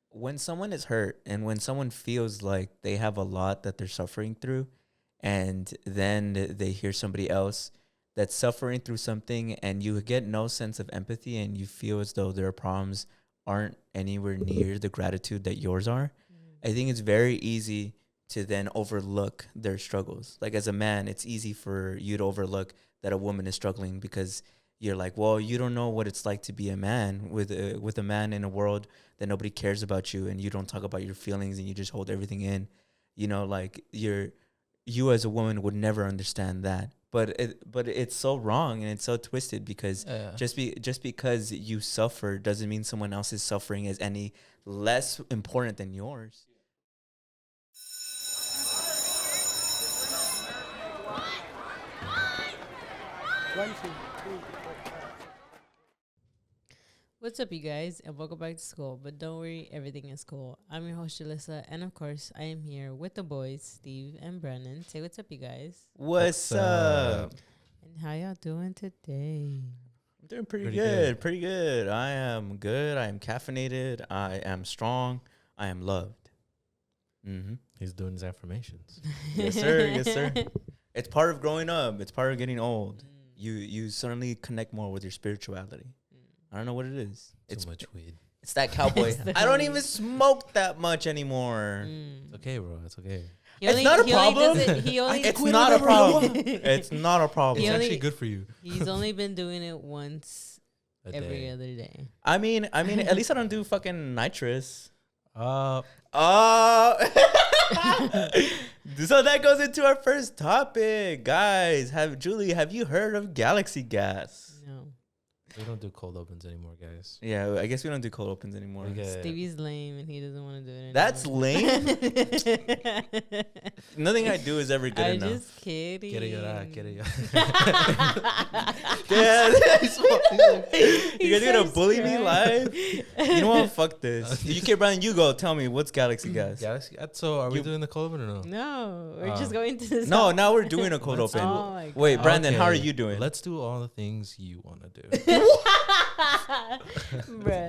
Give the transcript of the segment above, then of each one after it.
when someone is hurt and when someone feels like they have a lot that they're suffering through, and then they hear somebody else that's suffering through something, and you get no sense of empathy, and you feel as though their problems aren't anywhere near the gratitude that yours are, I think it's very easy to then overlook their struggles. Like as a man, it's easy for you to overlook that a woman is struggling because you're like, well, you don't know what it's like to be a man with a man in a world that nobody cares about you, and you don't talk about your feelings, and you just hold everything in. You know, like you as a woman would never understand that. But it's so wrong and it's so twisted because just because you suffer doesn't mean someone else's suffering is any less important than yours. What's up, you guys, and welcome back to school. But don't worry, everything is cool. I'm your host, Julyssa, and of course, I am here with the boys, Steve and Brennan. Say what's up, you guys. What's up? And how y'all doing today? I'm doing pretty good. Pretty good. I am good. I am caffeinated. I am strong. I am loved. Mm-hmm. He's doing his affirmations. Yes, sir. Yes, sir. It's part of growing up. It's part of getting old. You suddenly connect more with your spirituality. I don't know what it is. It's too much weed. It's that cowboy. I don't even smoke that much anymore. It's okay, bro. It's okay. It's not a problem. It's not a problem. It's not a problem. It's actually good for you. He's only been doing it once every other day. I mean, at least I don't do fucking nitrous. So that goes into our first topic, guys. Have you heard of galaxy gas? No. We don't do cold opens anymore, guys. Yeah, I guess we don't do cold opens anymore. Stevie's lame and he doesn't want to do it anymore. That's lame. Nothing I do is ever good enough. I'm just kidding. Yeah, you guys gonna bully me live? You know what? Fuck this. Okay, Brian, you go. Tell me, what's galaxy gas? So are we doing the cold open or no? No, we're just going to this. No, now we're doing a cold open. Oh my God. Wait, Brandon, how are you doing? Let's do all the things you want to do.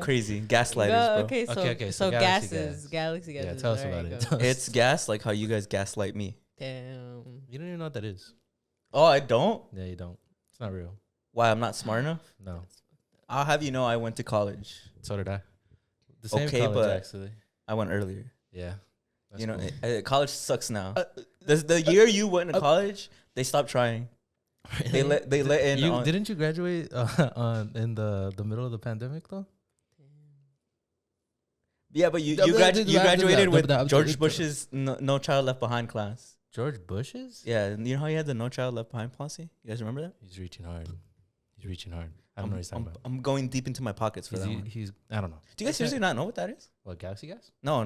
Crazy gaslighters, bro. Okay, so gases. Galaxy gas. Yeah, tell us about it. It's gas, like how you guys gaslight me. Damn. You don't even know what that is. Oh, I don't? Yeah, you don't. It's not real. Why, I'm not smart enough? No. I'll have you know I went to college. So did I. The same Okay, college, but actually. I went earlier. Yeah. You know, college sucks now. The year you went to college, they stopped trying. Really? They let in. Didn't you graduate in the middle of the pandemic though? Yeah, but you graduated with George Bush's no Child Left Behind class. George Bush's? Yeah, you know how he had the No Child Left Behind policy? You guys remember that? He's reaching hard. I don't know what he's talking about. I'm going deep into my pockets for that one. I don't know. Do you guys seriously not know what that is? What, galaxy gas? No.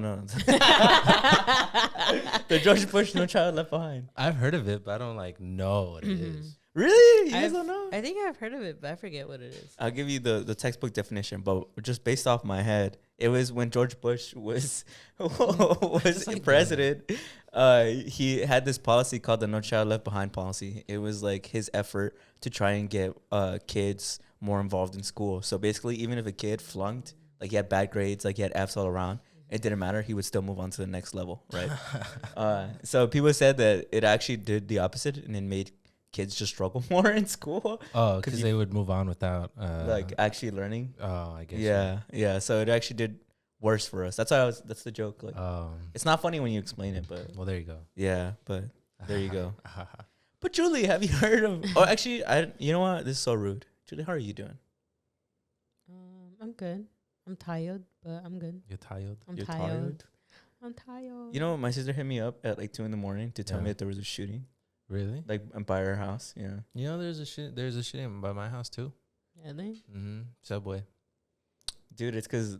The George Bush No Child Left Behind. I've heard of it, but I don't know what it is. Really? You guys don't know? I think I've heard of it, but I forget what it is. I'll give you the textbook definition, but just based off my head, it was when George Bush was president. He had this policy called the No Child Left Behind policy. It was like his effort to try and get kids more involved in school. So basically, even if a kid flunked, like he had bad grades, like he had Fs all around, it didn't matter. He would still move on to the next level, right? So people said that it actually did the opposite, and it made kids just struggle more in school. Oh, because they would move on without like actually learning. Oh, I guess. Yeah. So it actually did worse for us. That's the joke. Like, it's not funny when you explain it, but well, there you go. Yeah, but there you go. But Julie, have you heard of? Oh, actually, you know what? This is so rude. Julie, how are you doing? I'm good. I'm tired, but I'm good. You're tired. I'm tired. You know, my sister hit me up at like 2 a.m. to tell me that there was a shooting. Really? Like by her house, yeah. You know, there's a shooting by my house too. Really? Mm-hmm. Subway. Dude, it's because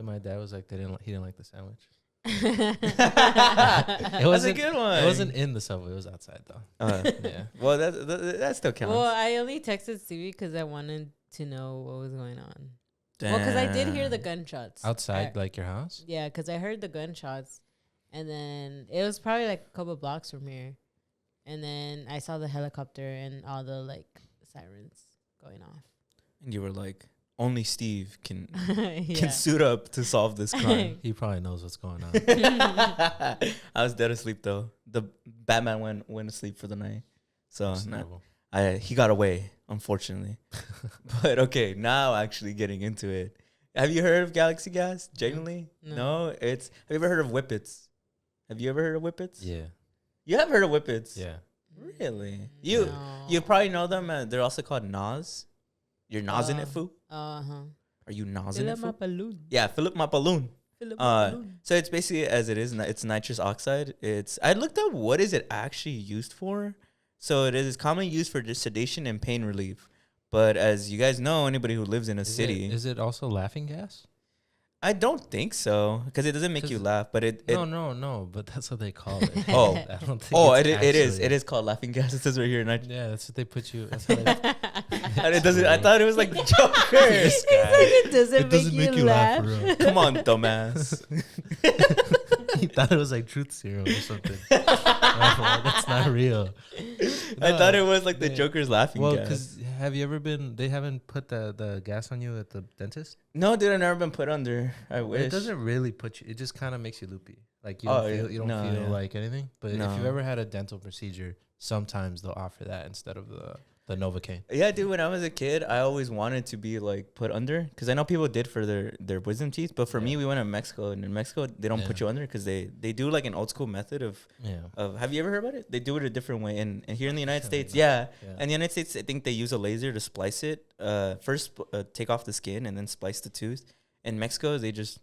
my dad was like, he didn't like the sandwich. It was a good one. It wasn't in the Subway. It was outside though. Yeah. Well, that still counts. Well, I only texted Stevie because I wanted to know what was going on. Damn. Well, because I did hear the gunshots outside, like your house. Yeah, because I heard the gunshots, and then it was probably like a couple blocks from here, and then I saw the helicopter and all the like sirens going off. And you were like, only Steve can Yeah. suit up to solve this crime. He probably knows what's going on. I was dead asleep though. The Batman went to sleep for the night, so Understandable. he got away, unfortunately. But okay, now actually getting into it. Have you heard of Galaxy Gas? Genuinely? No. It's. Have you ever heard of Whippets? Have you ever heard of Whippets? Yeah. You have heard of Whippets? Yeah. Really? No. You probably know them. They're also called Nas. You're Nasing it, foo? Uh-huh. Are you Nasing Fill it, up my foo? balloon. Yeah, fill up my balloon. Fill up my Uh, balloon. So it's basically as it is. It's nitrous oxide. I looked up what is it actually used for. So it is commonly used for just sedation and pain relief. But as you guys know, anybody who lives in a city, Is it also laughing gas? I don't think so because it doesn't make you laugh. But it No. But that's what they call it. Oh. I don't think. it is called laughing gas. It says right here. Yeah, that's what they put you. That's how they, And it doesn't. I thought it was like Joker. It's like it doesn't, make you laugh for real. Come on, dumbass. He thought it was like truth serum or something. That's not real. I No, thought it was like the yeah. Joker's laughing Well, gas. because have you ever been? They haven't put the gas on you at the dentist. No, dude, I've never been put under. I wish. It doesn't really put you. It just kind of makes you loopy. Like you Oh, don't yeah. feel. You don't No, feel yeah. like anything. But if No. you've ever had a dental procedure, sometimes they'll offer that instead of the Novocaine. Yeah, dude. When I was a kid, I always wanted to be like put under because I know people did for their wisdom teeth. But for me, we went to Mexico, and in Mexico, they don't put Yeah. you under because they do like an old school method of Yeah. Have you ever heard about it? They do it a different way. And here in the United States, Yeah. yeah. In the United States, I think they use a laser to splice it. First, take off the skin and then splice the tooth. In Mexico, they just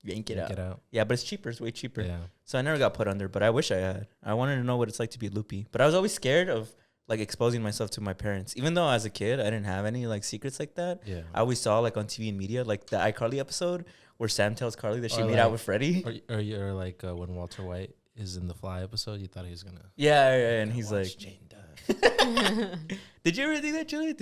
yank it out. Yeah, but it's cheaper. It's way cheaper. Yeah. So I never got put under, but I wish I had. I wanted to know what it's like to be loopy. But I was always scared of like exposing myself to my parents. Even though as a kid, I didn't have any like secrets like that. Yeah. I always saw like on TV and media, like the iCarly episode where Sam tells Carly that she Or made like- out with Freddie. Or you're like when Walter White is in the Fly episode, you thought he was gonna. Yeah, and he's watch like, Jane die. Did you ever do that, Julie?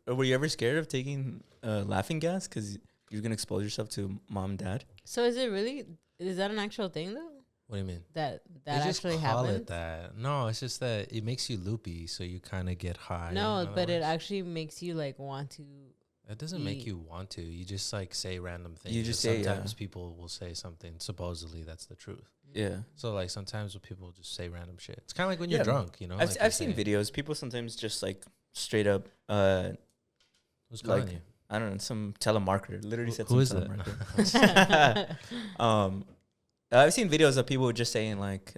Were you ever scared of taking laughing gas because you're gonna expose yourself to mom and dad? So is that an actual thing though? What do you mean? That They just actually call happened? it that. No, it's just that it makes you loopy, so you kind of get high. No, in but other it words. actually makes you like want to. It doesn't make eat. you want to. You just like say random things. You just and say, sometimes yeah. people will say something supposedly that's the truth. Yeah. So like sometimes when people just say random shit. It's kind of like when you're Yeah. drunk, you know. like I've seen videos. People sometimes just like straight up, Who's like, calling you? I don't know, some telemarketer. Literally said Who some is that? telemarketer. I've seen videos of people just saying like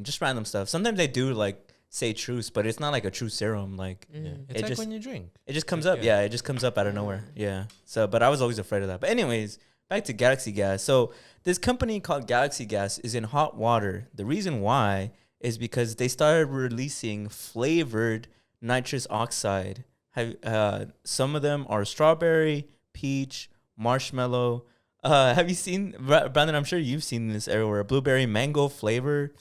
just random stuff. Sometimes they do like say truths, but it's not like a true serum. Like Yeah. Mhm. It's It like just- when you drink. it just comes Like, up. yeah. Yeah, it just comes up out of nowhere. Yeah. So, but I was always afraid of that. But anyways, back to Galaxy Gas. So this company called Galaxy Gas is in hot water. The reason why is because they started releasing flavored nitrous oxide. Some of them are strawberry, peach, marshmallow. Have you seen, Brandon? I'm sure you've seen this everywhere. Blueberry mango flavor.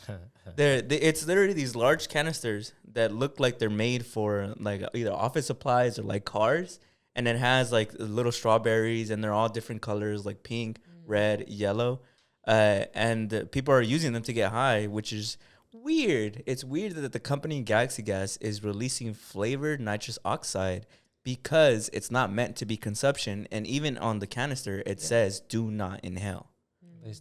It's literally these large canisters that look like they're made for like either office supplies or like cars, and it has like little strawberries, and they're all different colors, like pink, red, yellow, and people are using them to get high, which is weird. It's weird that the company Galaxy Gas is releasing flavored nitrous oxide because it's not meant to be consumption, and even on the canister it says "do not inhale."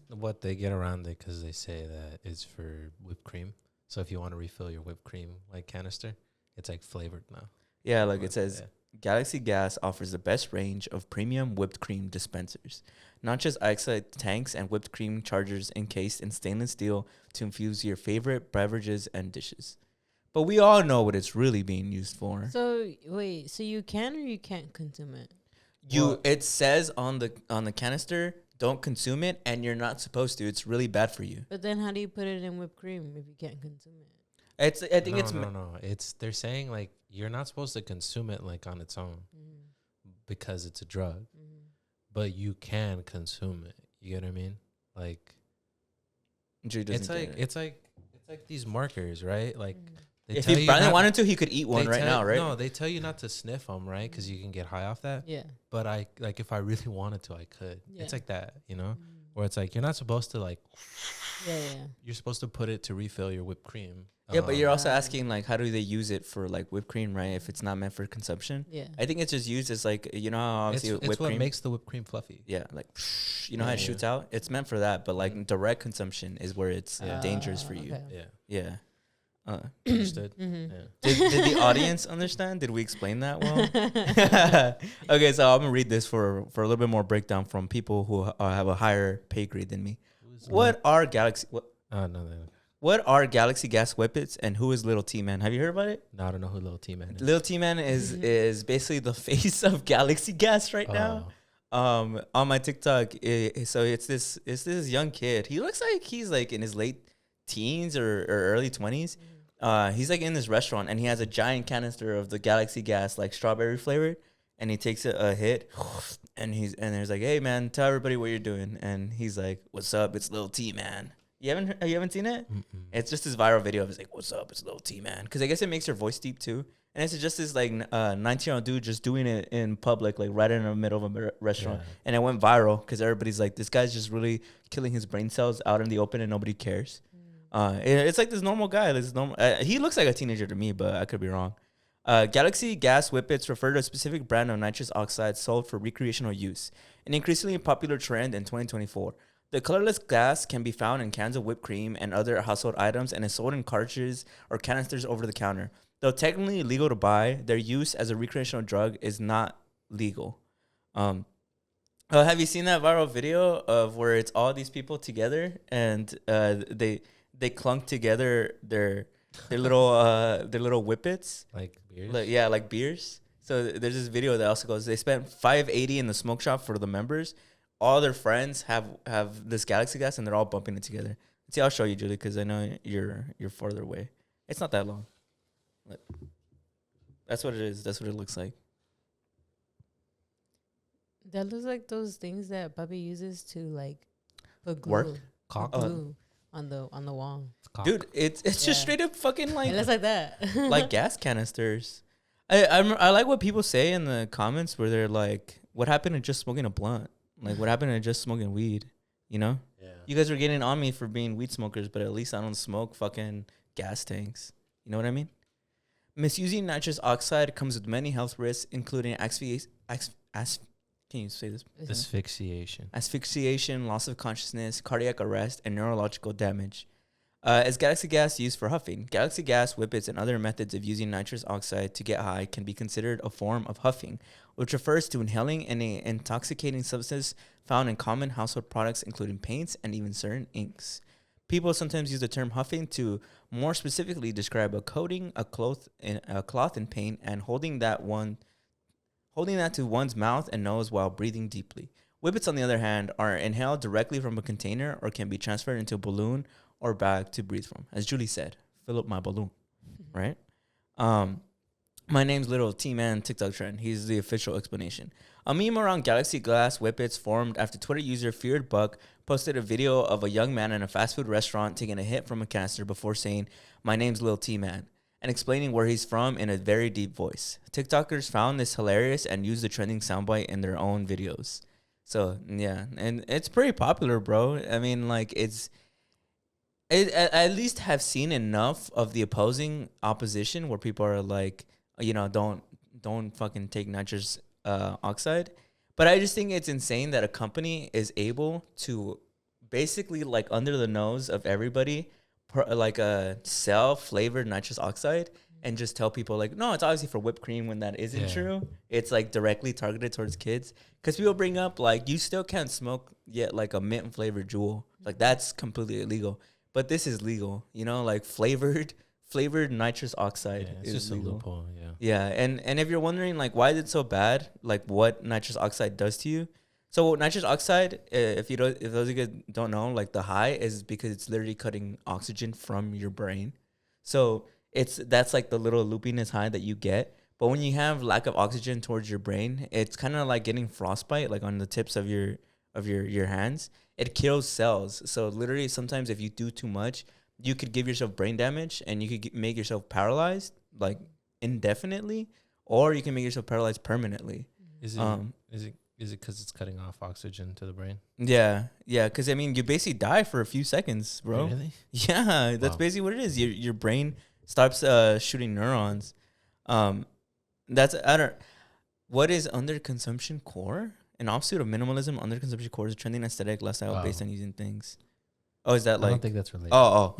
What they get around it because they say that it's for whipped cream. So if you want to refill your whipped cream like canister, it's like flavored now. Yeah, like it says, Yeah. Galaxy Gas offers the best range of premium whipped cream dispensers. Not just oxide tanks and whipped cream chargers encased in stainless steel to infuse your favorite beverages and dishes. But we all know what it's really being used for. So wait, so you can or you can't consume it? It says on the canister, don't consume it, and you're not supposed to. It's really bad for you. But then how do you put it in whipped cream if you can't consume it? I think No. They're saying like you're not supposed to consume it like on its own because it's a drug, but you can consume it. You get what I mean? Like it's like these markers, right? Like they if tell he you Brandon not- wanted to, he could eat one they right tell- now, right? No, they tell you not to sniff them, right? Because you can get high off that. Yeah. But I like if I really wanted to, I could. Yeah. It's like that, you know, where it's like you're not supposed to like Yeah. You're supposed to put it to refill your whipped cream. Yeah, but you're also asking like, how do they use it for like whipped cream, right? If it's not meant for consumption. Yeah. I think it's just used as like, you know how it's obviously whipped what cream makes the whipped cream fluffy. Yeah, like you know how it shoots out. It's meant for that, but like direct consumption is where it's dangerous for you. Okay. Yeah. Understood. Mm-hmm. Yeah. Did the audience understand? Did we explain that well? Okay, so I'm gonna read this for a little bit more breakdown from people who have a higher pay grade than me. What are Galaxy Gas Whippets and who is Little T Man? Have you heard about it? No, I don't know who Little T Man is. Little T Man is basically the face of Galaxy Gas right now. On my TikTok, so it's this young kid. He looks like he's like in his late teens or early 20s. He's like in this restaurant and he has a giant canister of the Galaxy Gas, like strawberry flavored, and he takes a hit and there's like, hey man, tell everybody what you're doing, and he's like, what's up, it's Little T Man. You haven't seen it? Mm-mm. It's just this viral video of it's like, what's up, it's Little T Man, because I guess it makes your voice deep too, and it's just this like 19-year-old dude just doing it in public, like right in the middle of a restaurant, and it went viral because everybody's like, this guy's just really killing his brain cells out in the open and nobody cares. It's like this normal guy. He looks like a teenager to me, but I could be wrong. Galaxy Gas Whippets refer to a specific brand of nitrous oxide sold for recreational use, an increasingly popular trend in 2024. The colorless gas can be found in cans of whipped cream and other household items and is sold in cartridges or canisters over the counter. Though technically legal to buy, their use as a recreational drug is not legal. Have you seen that viral video of where it's all these people together and they clunk together their little whippets, like beers? Like beers. So there's this video that also goes, they spent $580 in the smoke shop for the members. All their friends have this Galaxy Gas and they're all bumping it together. See, I'll show you, Julie, because I know you're farther away. It's not that long. But that's what it is. That's what it looks like. That looks like those things that Bobby uses to like put glue. Work? Glue on the wall. Dude, it's just straight up fucking like it looks like that. like gas canisters. I like what people say in the comments where they're like, what happened to just smoking a blunt? Like, what happened to just smoking weed? You know? Yeah. You guys are getting on me for being weed smokers, but at least I don't smoke fucking gas tanks. You know what I mean? Misusing nitrous oxide comes with many health risks, including can you say this? Asphyxiation, loss of consciousness, cardiac arrest, and neurological damage. As Galaxy Gas used for huffing, Galaxy Gas, whippets, and other methods of using nitrous oxide to get high can be considered a form of huffing, which refers to inhaling an intoxicating substance found in common household products, including paints and even certain inks. People sometimes use the term huffing to more specifically describe a coating a cloth in paint and holding that to one's mouth and nose while breathing deeply. Whippets, on the other hand, are inhaled directly from a container or can be transferred into a balloon or bag to breathe from. As Julie said, fill up my balloon, right? My name's Little T-Man TikTok trend. He's the official explanation. A meme around Galaxy Glass Whippets formed after Twitter user Feared Buck posted a video of a young man in a fast food restaurant taking a hit from a canister before saying, "My name's Lil T-Man," and explaining where he's from in a very deep voice. TikTokers found this hilarious and used the trending soundbite in their own videos. So, yeah, and it's pretty popular, bro. I mean, like, I at least have seen enough of the opposition where people are like, you know, don't fucking take nitrous oxide. But I just think it's insane that a company is able to basically, like, under the nose of everybody, sell flavored nitrous oxide and just tell people, like, no, it's obviously for whipped cream, when that isn't true. It's like directly targeted towards kids. Because people bring up, like, you still can't smoke yet like a mint flavored Juul. Like, that's completely illegal. But this is legal, you know, like flavored nitrous oxide it's is just legal. a loophole, Yeah, and if you're wondering, like, why is it so bad, like what nitrous oxide does to you. So nitrous oxide, if those of you guys don't know, like, the high is because it's literally cutting oxygen from your brain. So that's like the little loopiness high that you get. But when you have lack of oxygen towards your brain, it's kind of like getting frostbite, like on the tips of your hands. It kills cells. So literally, sometimes if you do too much, you could give yourself brain damage and you could make yourself paralyzed, like, indefinitely, or you can make yourself paralyzed permanently. Is it Is it because it's cutting off oxygen to the brain? Yeah, yeah. Because I mean, you basically die for a few seconds, bro. Really? Yeah, that's Wow. basically what it is. Your brain stops shooting neurons. Um, that's I don't. What is under consumption core? An offshoot of minimalism, under consumption core is a trending aesthetic lifestyle based on using things. Oh, is that I like? don't think that's related. Oh.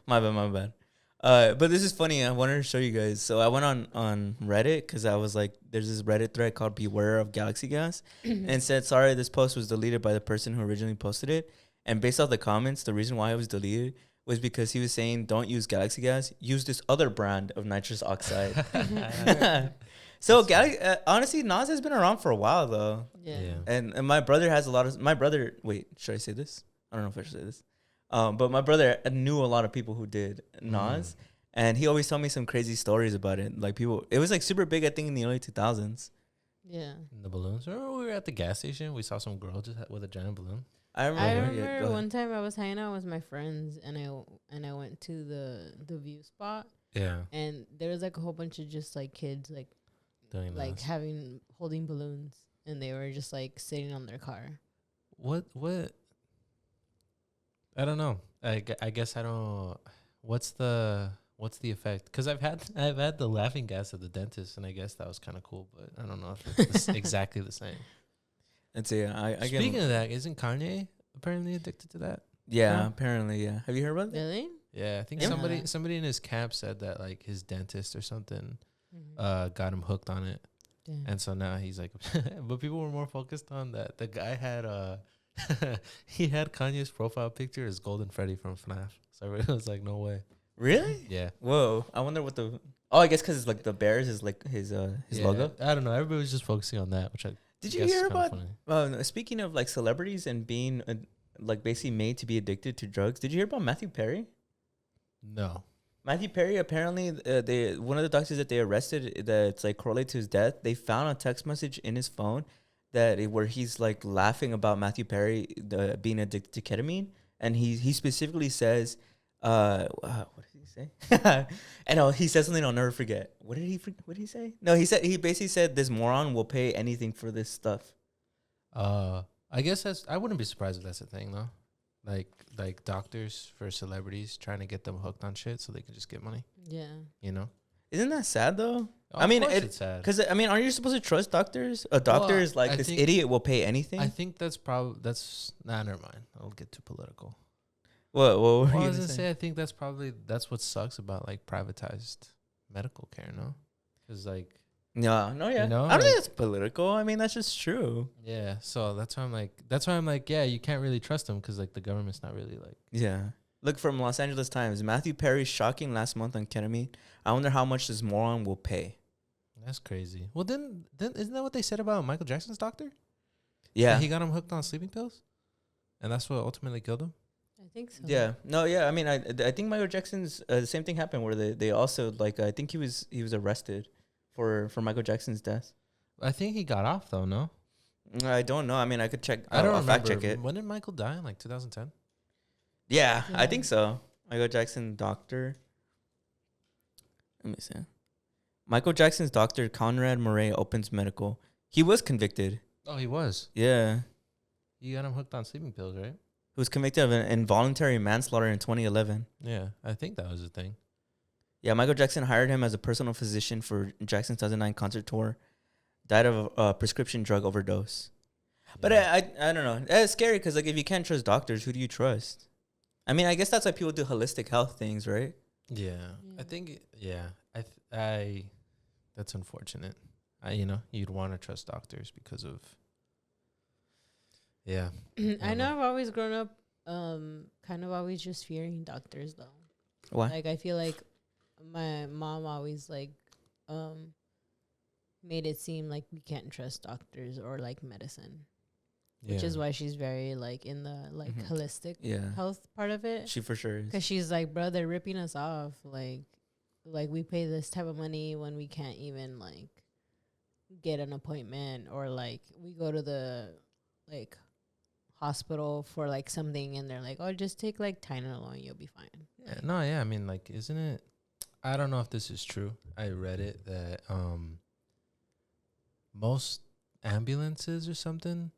My bad, my bad. But this is funny. I wanted to show you guys. So I went on Reddit because I was like, there's this Reddit thread called "Beware of Galaxy Gas," and said, sorry, this post was deleted by the person who originally posted it. And based off the comments, the reason why it was deleted was because he was saying, don't use Galaxy Gas, use this other brand of nitrous oxide. So honestly, Nas has been around for a while though. Yeah. And my brother has a lot of wait, should I say this? I don't know if I should say this. But my brother knew a lot of people who did Nas, and he always told me some crazy stories about it. Like it was like super big, I think, in the early 2000s. Yeah. The balloons. Remember we were at the gas station? We saw some girl just with a giant balloon. I remember, one time I was hanging out with my friends, and I went to the view spot. Yeah. And there was like a whole bunch of just like kids Doing like this. holding balloons, and they were just like sitting on their car. What? I don't know. I guess I don't. What's the effect? Because I've had the laughing gas at the dentist, and I guess that was kind of cool, but I don't know if it's exactly the same. I'd say Speaking of that, isn't Kanye apparently addicted to that? Yeah, No? apparently, yeah. Have you heard about that? Really? Yeah, I think Yeah. somebody in his camp said that like his dentist or something Mm-hmm. got him hooked on it, Damn. and so now he's like, but people were more focused on that the guy had he had Kanye's profile picture as Golden Freddy from FNAF, so it was like, no way. Really? Yeah. Whoa. I wonder what the. Oh, I guess because it's like the bears is like his Yeah, logo. I don't know. Everybody was just focusing on that, which I Did you guess hear is kinda about? funny. Speaking of like celebrities and being like basically made to be addicted to drugs. Did you hear about Matthew Perry? No. Matthew Perry, apparently, one of the doctors that they arrested that's like correlated to his death, they found a text message in his phone where he's like laughing about Matthew Perry being addicted to ketamine, and he specifically says, what did he say? And he said something I'll never forget. What did he say? No, he basically said this moron will pay anything for this stuff. I guess I wouldn't be surprised if that's a thing though. Like doctors for celebrities trying to get them hooked on shit so they can just get money. Yeah. You know? Isn't that sad though? Of course it's sad. Because I mean, aren't you supposed to trust doctors? A doctor is like, this idiot will pay anything. I think that's never mind. I'll get too political. What were Well, you I was gonna gonna say? say I think that's what sucks about like privatized medical care, no? Because like No, yeah. You know, I don't like- think it's political. I mean, that's just true. yeah, so that's why I'm like yeah, you can't really trust them because like the government's not really like Yeah. Look, from Los Angeles Times, Matthew Perry shocking last month on ketamine. I wonder how much this moron will pay. that's crazy. Well, then isn't that what they said about Michael Jackson's doctor? Yeah. That he got him hooked on sleeping pills, and that's what ultimately killed him. I think so. Yeah. No, yeah. I mean, I think Michael Jackson's the same thing happened where they also like I think he was arrested for Michael Jackson's death. I think he got off though. No, I don't know. I mean, I could check. I don't I'll remember. fact check it. When did Michael die? In like 2010. Yeah, I Yeah. think so. Michael Jackson doctor. Let me see. Michael Jackson's doctor Conrad Murray opens medical. He was convicted. Oh, he was. Yeah. He got him hooked on sleeping pills, right? He was convicted of an involuntary manslaughter in 2011. Yeah, I think that was the thing. Yeah, Michael Jackson hired him as a personal physician for Jackson's 2009 concert tour. Died of a prescription drug overdose. But Yeah. I don't know. It's scary because like if you can't trust doctors, who do you trust? I mean, I guess that's why people do holistic health things, right? Yeah, Yeah. I think. Yeah, that's unfortunate. You'd want to trust doctors because of. Yeah. I know I've always grown up kind of always just fearing doctors though. Why? Like I feel like my mom always like made it seem like we can't trust doctors or like medicine. Which is why she's very like in the like Mhm. holistic Yeah. health part of it. She for sure is. Cause she's like, bro, they're ripping us off. Like we pay this type of money when we can't even like get an appointment, or like we go to the like hospital for like something and they're like, oh, just take like Tylenol and you'll be fine. Yeah, no, yeah. I mean, like, isn't it? I don't know if this is true. I read it that most, ambulances or something,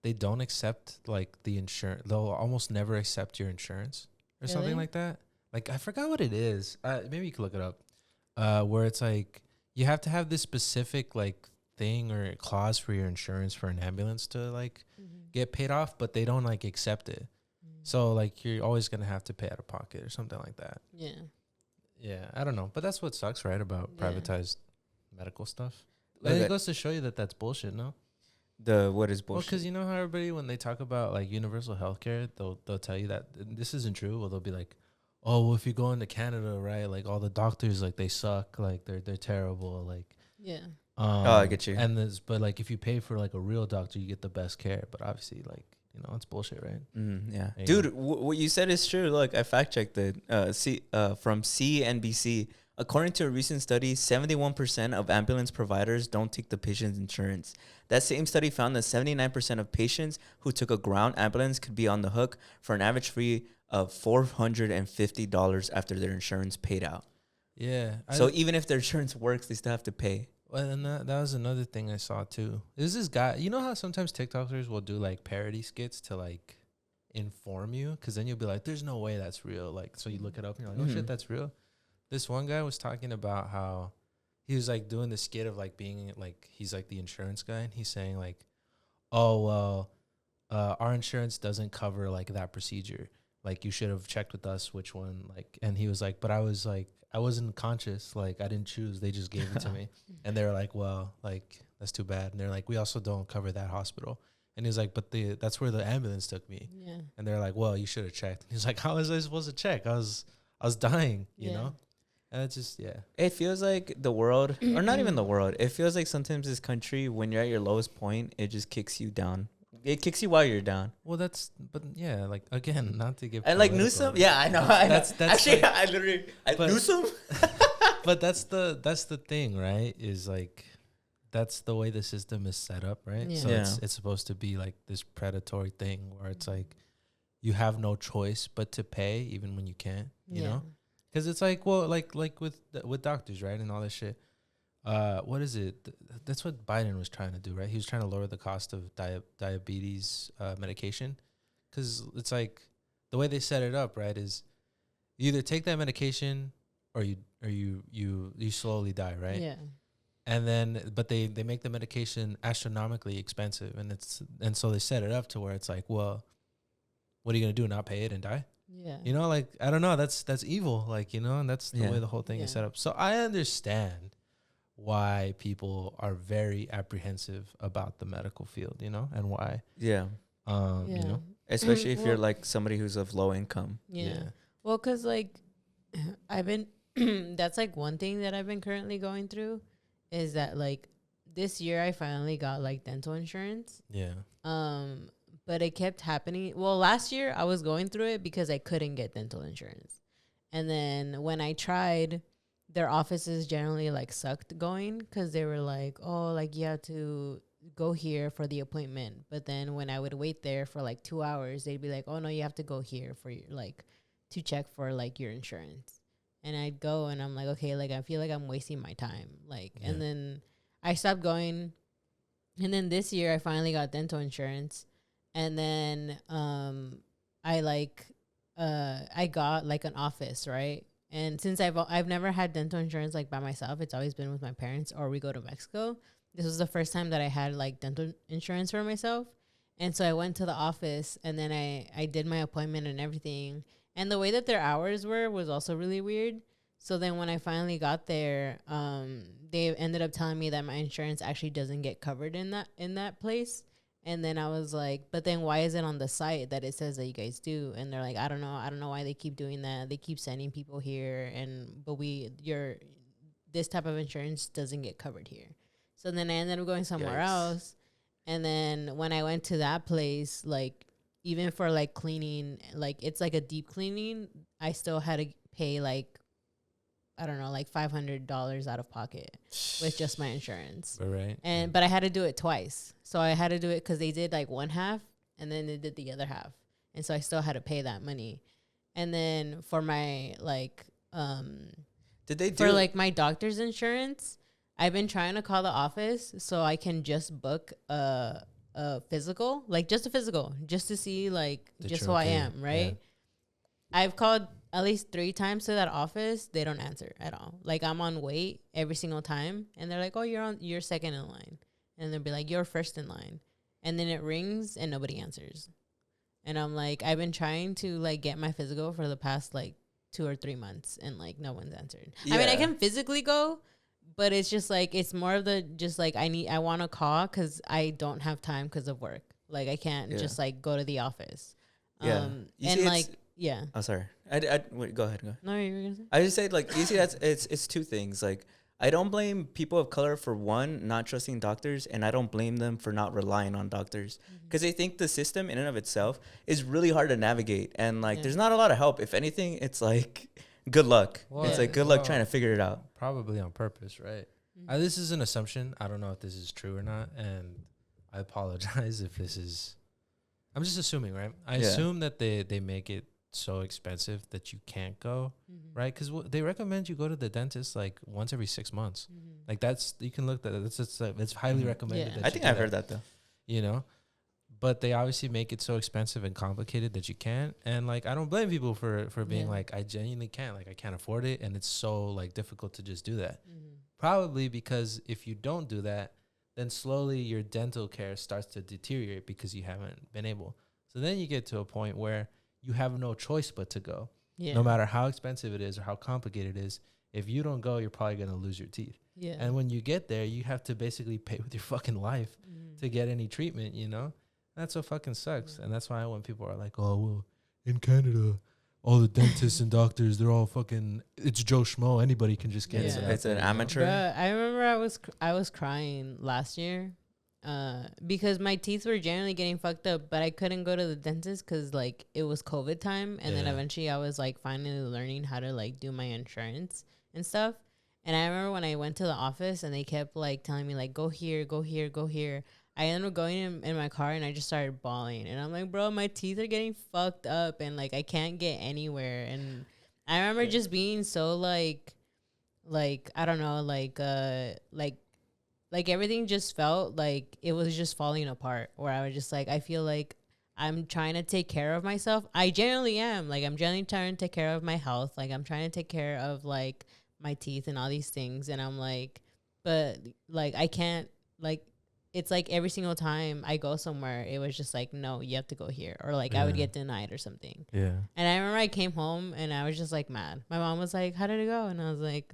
they don't accept like the insurance. They'll almost never accept your insurance or something like that. Like I forgot what it is. Maybe you could look it up. Where it's like you have to have this specific like thing or clause for your insurance for an ambulance to like get paid off, but they don't like accept it. So like you're always gonna have to pay out of pocket or something like that. Yeah, I don't know, but that's what sucks, right? About privatized medical stuff. Like it goes to show you that that's bullshit. No, what is bullshit? Well, because you know how everybody when they talk about like universal healthcare, they'll tell you that this isn't true. Well, they'll be like, oh, well, if you go into Canada, right, like all the doctors like they suck, like they're terrible, like I get you. And but like if you pay for like a real doctor, you get the best care. But obviously, like it's bullshit, right? Yeah, dude, what you said is true. Look, I fact checked it. From CNBC. According to a recent study, 71% of ambulance providers don't take the patient's insurance. That same study found that 79% of patients who took a ground ambulance could be on the hook for an average fee of $450 after their insurance paid out. Yeah. So even if their insurance works, they still have to pay. Well, and that was another thing I saw too. There's this guy, you know how sometimes TikTokers will do like parody skits to like inform you? Because then you'll be like, there's no way that's real. Like, so you look it up and you're like, oh shit, that's real. This one guy was talking about how he was like doing the skit of like being like, he's like the insurance guy. And he's saying like, oh, well, our insurance doesn't cover like that procedure. Like you should have checked with us which one. Like, and he was like, but I was like, I wasn't conscious. Like I didn't choose. They just gave it to me. And they're like, well, like that's too bad. And they're like, we also don't cover that hospital. And he's like, but that's where the ambulance took me. Yeah. And they're like, well, you should have checked. And he's like, how was I supposed to check? I was dying, you know? And it's just, it feels like the world, or not even the world. It feels like sometimes this country, when you're at your lowest point, it just kicks you down. It kicks you while you're down. Well, but yeah, like again, not to give. And like Newsom, yeah, I know. That's actually, like, Newsom. But that's the thing, right? Is like, that's the way the system is set up, right? Yeah. So it's supposed to be like this predatory thing where it's like, you have no choice but to pay even when you can't, you know. Because it's like, well, like with doctors, right, and all this shit. What is it? That's what Biden was trying to do, right? He was trying to lower the cost of diabetes medication. Because it's like the way they set it up, right, is you either take that medication or you slowly die, right? Yeah. And then, but they make the medication astronomically expensive, and so they set it up to where it's like, well, what are you gonna do? Not pay it and die? Yeah. You know, like, I don't know. That's evil. Like, you know, and that's the way the whole thing is set up. So I understand why people are very apprehensive about the medical field, you know, and why. Yeah. You know, especially if you're like somebody who's of low income. Yeah. Well, because like I've been, that's like one thing that I've been currently going through is that like this year I finally got like dental insurance. Yeah. But it kept happening. Well, last year I was going through it because I couldn't get dental insurance. And then when I tried, their offices generally like sucked going because they were like, oh, like you have to go here for the appointment. But then when I would wait there for like 2 hours, they'd be like, oh, no, you have to go here for your, like, to check for like your insurance. And I'd go and I'm like, okay, like I feel like I'm wasting my time. Like, and then I stopped going. And then this year I finally got dental insurance. And then I got like an office, right? And since I've never had dental insurance like by myself, it's always been with my parents or we go to Mexico. This was the first time that I had like dental insurance for myself. And so I went to the office and then I did my appointment and everything. And the way that their hours was also really weird. So then when I finally got there, they ended up telling me that my insurance actually doesn't get covered in that place. And then I was like, but then why is it on the site that it says that you guys do? And they're like, I don't know why they keep doing that. They keep sending people here, but this type of insurance doesn't get covered here. So then I ended up going somewhere else. And then when I went to that place, like even for like cleaning, like it's like a deep cleaning, I still had to pay like, I don't know, like $500 out of pocket with just my insurance. Right. But I had to do it twice. So I had to do it because they did like one half and then they did the other half. And so I still had to pay that money. And then for my like, my doctor's insurance, I've been trying to call the office so I can just book a physical, like just a physical, just to see like That just you're who I okay. am, right? I've called at least 3 times to that office. They don't answer at all. Like I'm on wait every single time, and they're like, "Oh, you're second in line," and they'll be like, "You're first in line," and then it rings and nobody answers, and I'm like, I've been trying to like get my physical for the past like 2 or 3 months, and like no one's answered. I mean, I can physically go, but it's just like it's more of the just like I want to call because I don't have time because of work. Like I can't just like go to the office. Yeah. You and see, like yeah. Oh, sorry. Wait, go ahead. No, you were gonna say? I just say like you see that's it's two things. Like I don't blame people of color for one not trusting doctors, and I don't blame them for not relying on doctors because they think the system in and of itself is really hard to navigate, and like there's not a lot of help. If anything, it's like good luck. Well, it's like good luck trying to figure it out. Probably on purpose, right? This is an assumption. I don't know if this is true or not, and I apologize if this is. I'm just assuming, right? I assume that they make it so expensive that you can't go, right? Because they recommend you go to the dentist like once every 6 months. Like that's you can look at that. It's highly recommended. I think I've heard that though. You know, but they obviously make it so expensive and complicated that you can't. And like I don't blame people for being like I genuinely can't. Like I can't afford it, and it's so like difficult to just do that. Probably because if you don't do that, then slowly your dental care starts to deteriorate because you haven't been able. So then you get to a point where you have no choice but to go. No matter how expensive it is or how complicated it is, if you don't go, you're probably going to lose your teeth. And when you get there, you have to basically pay with your fucking life to get any treatment, you know? That's what fucking sucks. And that's why when people are like, oh, well, in Canada, all the dentists and doctors, they're all fucking, it's Joe Schmo. Anybody can just get it. It's an amateur. Bruh, I remember I was crying last year because my teeth were generally getting fucked up, but I couldn't go to the dentist because like it was COVID time. And then eventually I was like finally learning how to like do my insurance and stuff. And I remember when I went to the office and they kept like telling me like, go here, go here, go here. I ended up going in my car and I just started bawling. And I'm like, bro, my teeth are getting fucked up and like I can't get anywhere. And I remember just being so like I don't know, like everything just felt like it was just falling apart. Where I was just like, I feel like I'm trying to take care of myself. I generally am. Like I'm generally trying to take care of my health. Like I'm trying to take care of like my teeth and all these things. And I'm like, but like I can't like. It's like every single time I go somewhere, it was just like, no, you have to go here. Or like I would get denied or something. Yeah. And I remember I came home and I was just like mad. My mom was like, how did it go? And I was like,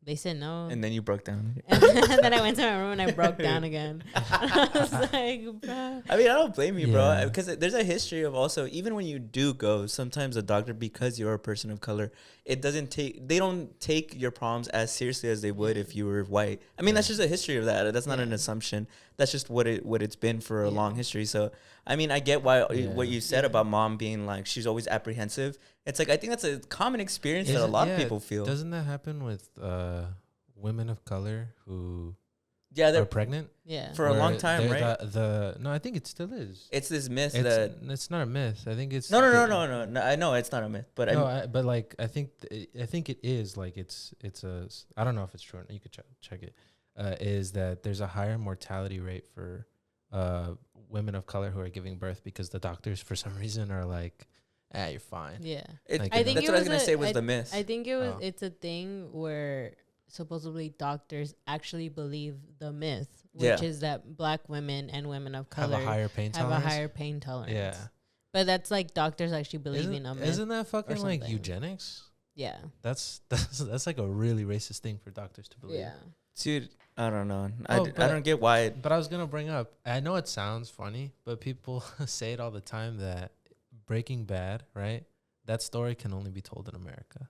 they said no. And then you broke down. And then I went to my room and I broke down again. I was like, bro. I mean, I don't blame you, bro. Because there's a history of also, even when you do go, sometimes a doctor, because you're a person of color, they don't take your problems as seriously as they would if you were white. I mean, that's just a history of that. That's not an assumption. That's just what it's been for a long history. So, I mean, I get what you said about mom being like, she's always apprehensive. It's like, I think that's a common experience that a lot of people feel. Doesn't that happen with women of color who they're are pregnant? Yeah. For a long time, right? No, I think it still is. It's this myth it's not a myth. I think it's no. I know it's not a myth, but but like I think it is like it's a I don't know if it's true. You could check it. Is that there's a higher mortality rate for women of color who are giving birth because the doctors for some reason are like, you're fine. Yeah. Like, I think that's what I was gonna say was the myth. I think it's a thing where supposedly doctors actually believe the myth, which is that black women and women of color have a higher pain tolerance. Yeah. But that's like doctors actually believing a myth. Isn't that fucking like eugenics? Yeah. That's like a really racist thing for doctors to believe. Yeah. Dude, I don't know. I don't get why. But I was going to bring up, I know it sounds funny, but people say it all the time that Breaking Bad, right? That story can only be told in America.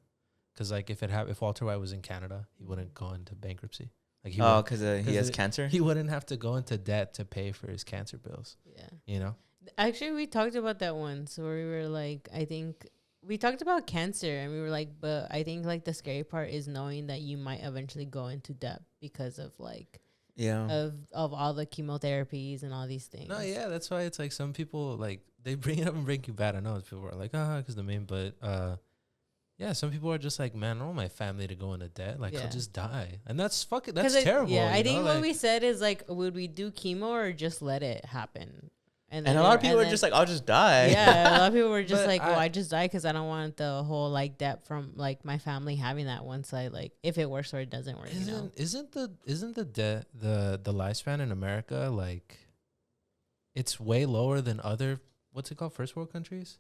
Because like if Walter White was in Canada, he wouldn't go into bankruptcy. Like because he has cancer? He wouldn't have to go into debt to pay for his cancer bills. Yeah. You know? Actually, we talked about that once where we were like, I think we talked about cancer and we were like, but I think like the scary part is knowing that you might eventually go into debt because of like of all the chemotherapies and all these things. No, yeah, that's why it's like some people like they bring it up in Breaking Bad. I know people are like, because the main, but Yeah, some people are just like, man, I don't want my family to go into debt. Like, I'll just die. And that's that's 'Cause terrible. Yeah, I know? think like, what we said is like, would we do chemo or just let it happen? And a lot of people are just like, I'll just die. Yeah, a lot of people were just But like, well, I just die because I don't want the whole like debt from like my family having that once I like if it works or it doesn't work. Isn't the lifespan in America like it's way lower than other what's it called, first world countries?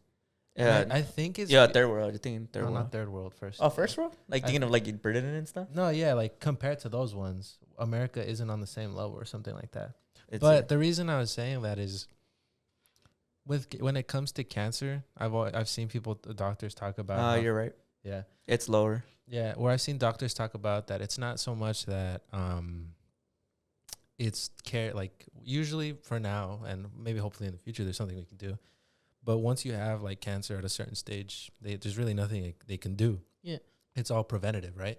Yeah, I think it's third world. I think third world. not third world, first. Oh, first world? Like thinking of like Britain and stuff. No, yeah, like compared to those ones, America isn't on the same level or something like that. But the reason I was saying that is when it comes to cancer, I've seen people, doctors talk about. You're right. Yeah, it's lower. Yeah, where I've seen doctors talk about that it's not so much that it's care, like usually for now and maybe hopefully in the future there's something we can do. But once you have like cancer at a certain stage, there's really nothing they can do. Yeah. It's all preventative, right?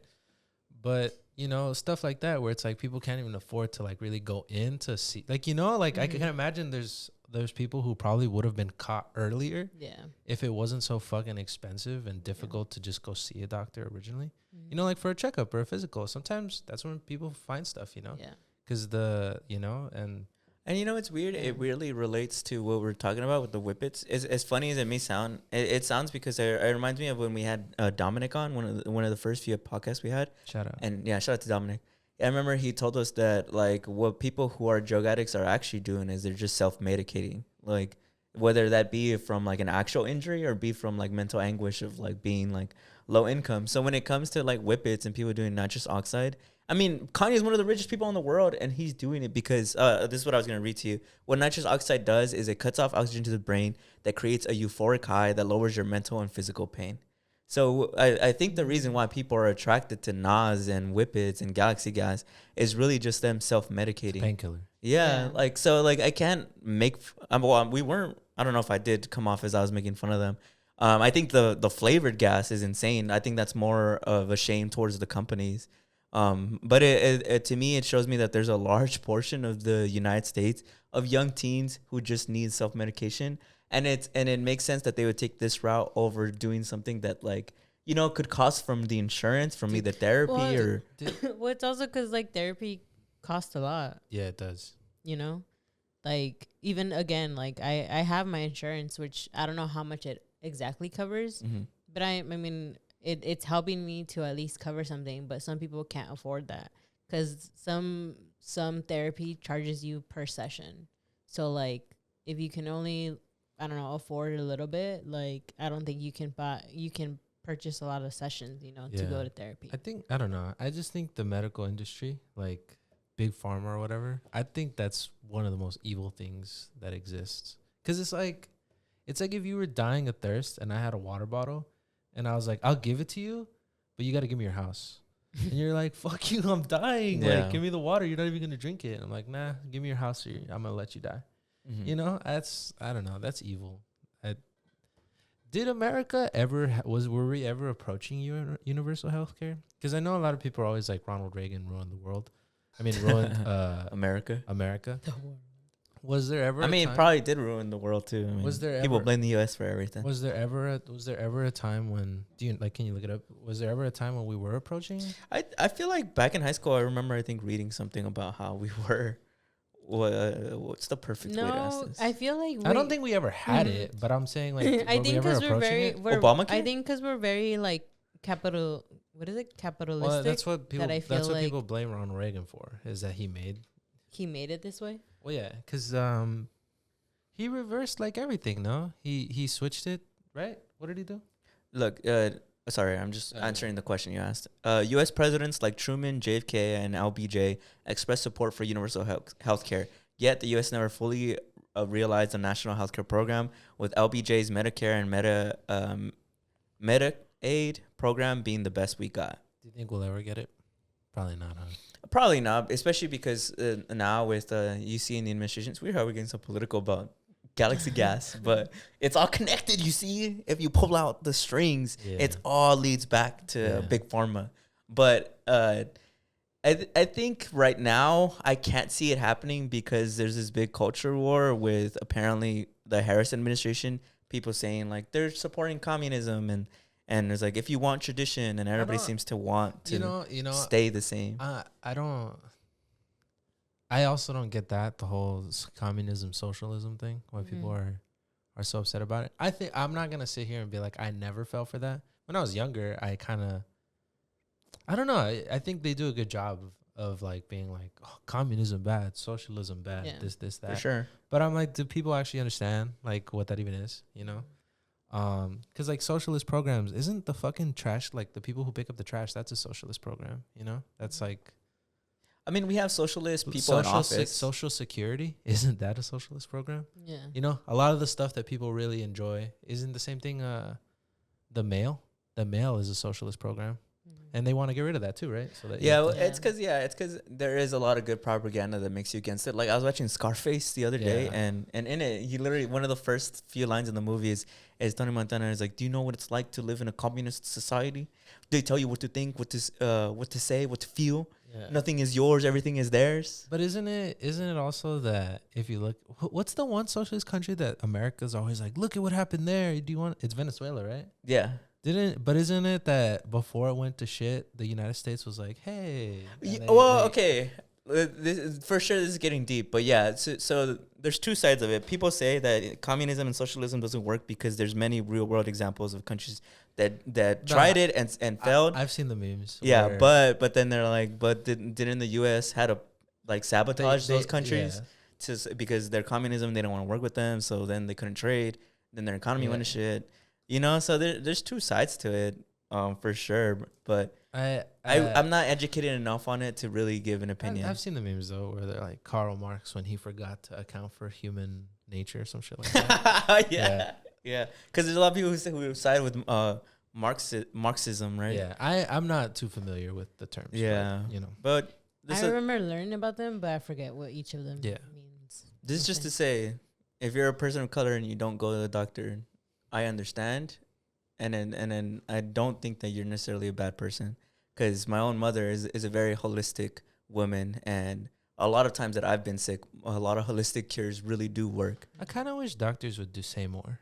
But, you know, stuff like that where it's like people can't even afford to like really go in to see, like, you know, like I can imagine there's people who probably would have been caught earlier. Yeah. If it wasn't so fucking expensive and difficult to just go see a doctor originally. You know, like for a checkup or a physical, sometimes that's when people find stuff, you know? Yeah. Because you know, and you know, it's weird. It really relates to what we're talking about with the whippets. As funny as it may sound, it sounds because it reminds me of when we had Dominic on, one of the first few podcasts we had. Shout out. And yeah, shout out to Dominic. I remember he told us that like what people who are drug addicts are actually doing is they're just self-medicating. Like whether that be from like an actual injury or be from like mental anguish of like being like low income. So when it comes to like whippets and people doing nitrous oxide, I mean, Kanye is one of the richest people in the world, and he's doing it because this is what I was going to read to you. What nitrous oxide does is it cuts off oxygen to the brain that creates a euphoric high that lowers your mental and physical pain. So I think the reason why people are attracted to Nas and whippets and Galaxy Gas is really just them self-medicating. Painkiller. Yeah, like, so like I can't make, we weren't, I don't know if I did come off as I was making fun of them. I think the flavored gas is insane. I think that's more of a shame towards the companies. But it to me, it shows me that there's a large portion of the United States of young teens who just need self-medication. And it makes sense that they would take this route over doing something that, like, you know, could cost from the insurance, from either therapy or. Well, it's also because like therapy costs a lot. Yeah, it does. You know, like even again, like I have my insurance, which I don't know how much it exactly covers, but I mean it's helping me to at least cover something. But some people can't afford that because some therapy charges you per session. So like if you can only, I don't know, afford a little bit, like I don't think you can purchase a lot of sessions, you know, to go to therapy. I don't know. I just think the medical industry, like big pharma or whatever, I think that's one of the most evil things that exists. Because it's like if you were dying of thirst and I had a water bottle and I was like, I'll give it to you, but you got to give me your house. And you're like, fuck you, I'm dying. Yeah. Like, give me the water. You're not even going to drink it. And I'm like, nah, give me your house or I'm going to let you die. You know, I don't know. That's evil. Did America ever, were we ever approaching universal health care? Because I know a lot of people are always like, Ronald Reagan ruined the world. I mean, ruined America. Was there ever? I mean, it probably did ruin the world too. I mean, was there people ever, blame the U.S. for everything? Was there ever a time when can you look it up? Was there ever a time when we were approaching? I feel like back in high school, I remember I think reading something about how we were. What's the perfect way to ask this? I feel like I don't think we ever had it, but I'm saying like I think because Obamacare? I think because we're very like what is it, capitalistic? Well, that's what people. That That's what people blame Ronald Reagan for, is that he made it this way. Well, yeah, because he reversed like everything. No, he switched it, right? What did he do? Look, sorry, I'm just answering the question you asked. U.S. presidents like Truman, JFK, and LBJ expressed support for universal health care, yet the U.S. never fully realized the national health care program, with LBJ's Medicare and Medicaid program being the best we got. Do you think we'll ever get it? Probably not, huh? Probably not, especially because now with you see in the administration, it's weird how we're getting so political about Galaxy Gas, but it's all connected. You see, if you pull out the strings, it all leads back to big pharma. But I think right now I can't see it happening because there's this big culture war with apparently the Harris administration. People saying like they're supporting communism and And it's like, if you want tradition, and everybody seems to want to stay the same. I also don't get that, the whole communism, socialism thing, why people are so upset about it. I think I'm not going to sit here and be like, I never fell for that. When I was younger, I don't know. I think they do a good job of like being like, oh, communism bad, socialism bad, this, that. For sure. But I'm like, do people actually understand like what that even is, you know? Because like socialist programs, isn't the fucking trash, like the people who pick up the trash, that's a socialist program, you know? That's like, I mean, we have socialist people in office. Social security, isn't that a socialist program? Yeah. You know, a lot of the stuff that people really enjoy isn't the same thing. The mail is a socialist program, and they want to get rid of that too, right? So that it's because there is a lot of good propaganda that makes you against it. Like, I was watching Scarface the other day, and in it, he literally, one of the first few lines in the movie is Tony Montana is like, "Do you know what it's like to live in a communist society? They tell you what to think, what to say, what to feel. Yeah. Nothing is yours, everything is theirs." But isn't it also that if you look, what's the one socialist country that America's always like, look at what happened there? It's Venezuela, right? Yeah. Isn't it that before it went to shit, the United States was like, hey. Okay. For sure, this is getting deep, but yeah. So there's two sides of it. People say that communism and socialism doesn't work because there's many real world examples of countries that tried it and failed. I've seen the memes. Yeah, but then they're like, but didn't the U.S. had to like sabotage those countries because their communism, they don't want to work with them, so then they couldn't trade. Then their economy went to shit. You know, so there's two sides to it, for sure. But I'm not educated enough on it to really give an opinion. I've seen the memes though, where they're like Karl Marx when he forgot to account for human nature or some shit like that. Yeah. Because there's a lot of people who side with Marxism, right? Yeah, I'm not too familiar with the terms. Yeah, but, you know, but I remember learning about them, but I forget what each of them means. This is just to say, if you're a person of color and you don't go to the doctor, I understand, and then I don't think that you're necessarily a bad person, because my own mother is a very holistic woman, and a lot of times that I've been sick, a lot of holistic cures really do work. I kind of wish doctors would say more.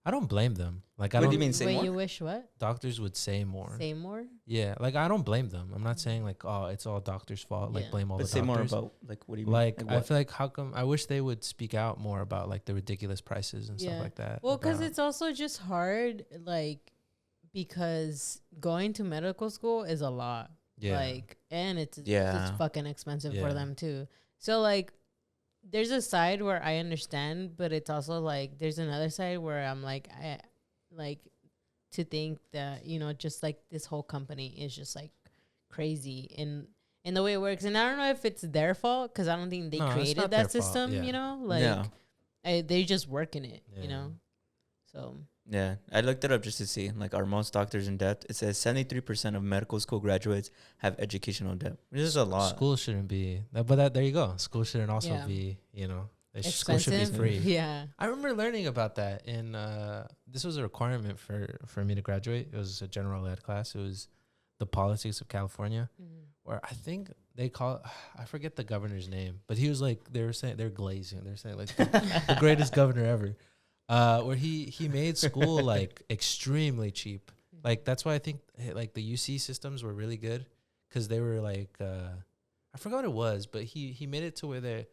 I don't blame them. Like, what do you mean say more? You wish what? Doctors would say more. Say more? Yeah, like I don't blame them. I'm not saying like, oh, it's all doctors' fault. Like blame all the doctors. But say more about like, what do you mean? Like I feel like how come I wish they would speak out more about like the ridiculous prices and stuff like that. Well, because it's also just hard, like, because going to medical school is a lot. Yeah. Like, and it's fucking expensive for them too. So like, there's a side where I understand, but it's also like there's another side where I'm like, I like to think that, you know, just like this whole company is just like crazy in the way it works. And I don't know if it's their fault, because I don't think they created that system, you know, like they just work in it, you know. So yeah, I looked it up just to see, like, are most doctors in debt? It says 73% of medical school graduates have educational debt, which is a lot. School shouldn't be, but there you go. School shouldn't also be, you know, school should be free. Yeah, I remember learning about that in this was a requirement for me to graduate. It was a general ed class. It was the politics of California, where I think they call, I forget the governor's name, but he was like, they're glazing. They're saying like the greatest governor ever. Where he made school like extremely cheap. Like that's why I think like the UC systems were really good, because they were like I forgot what it was, but he made it to where they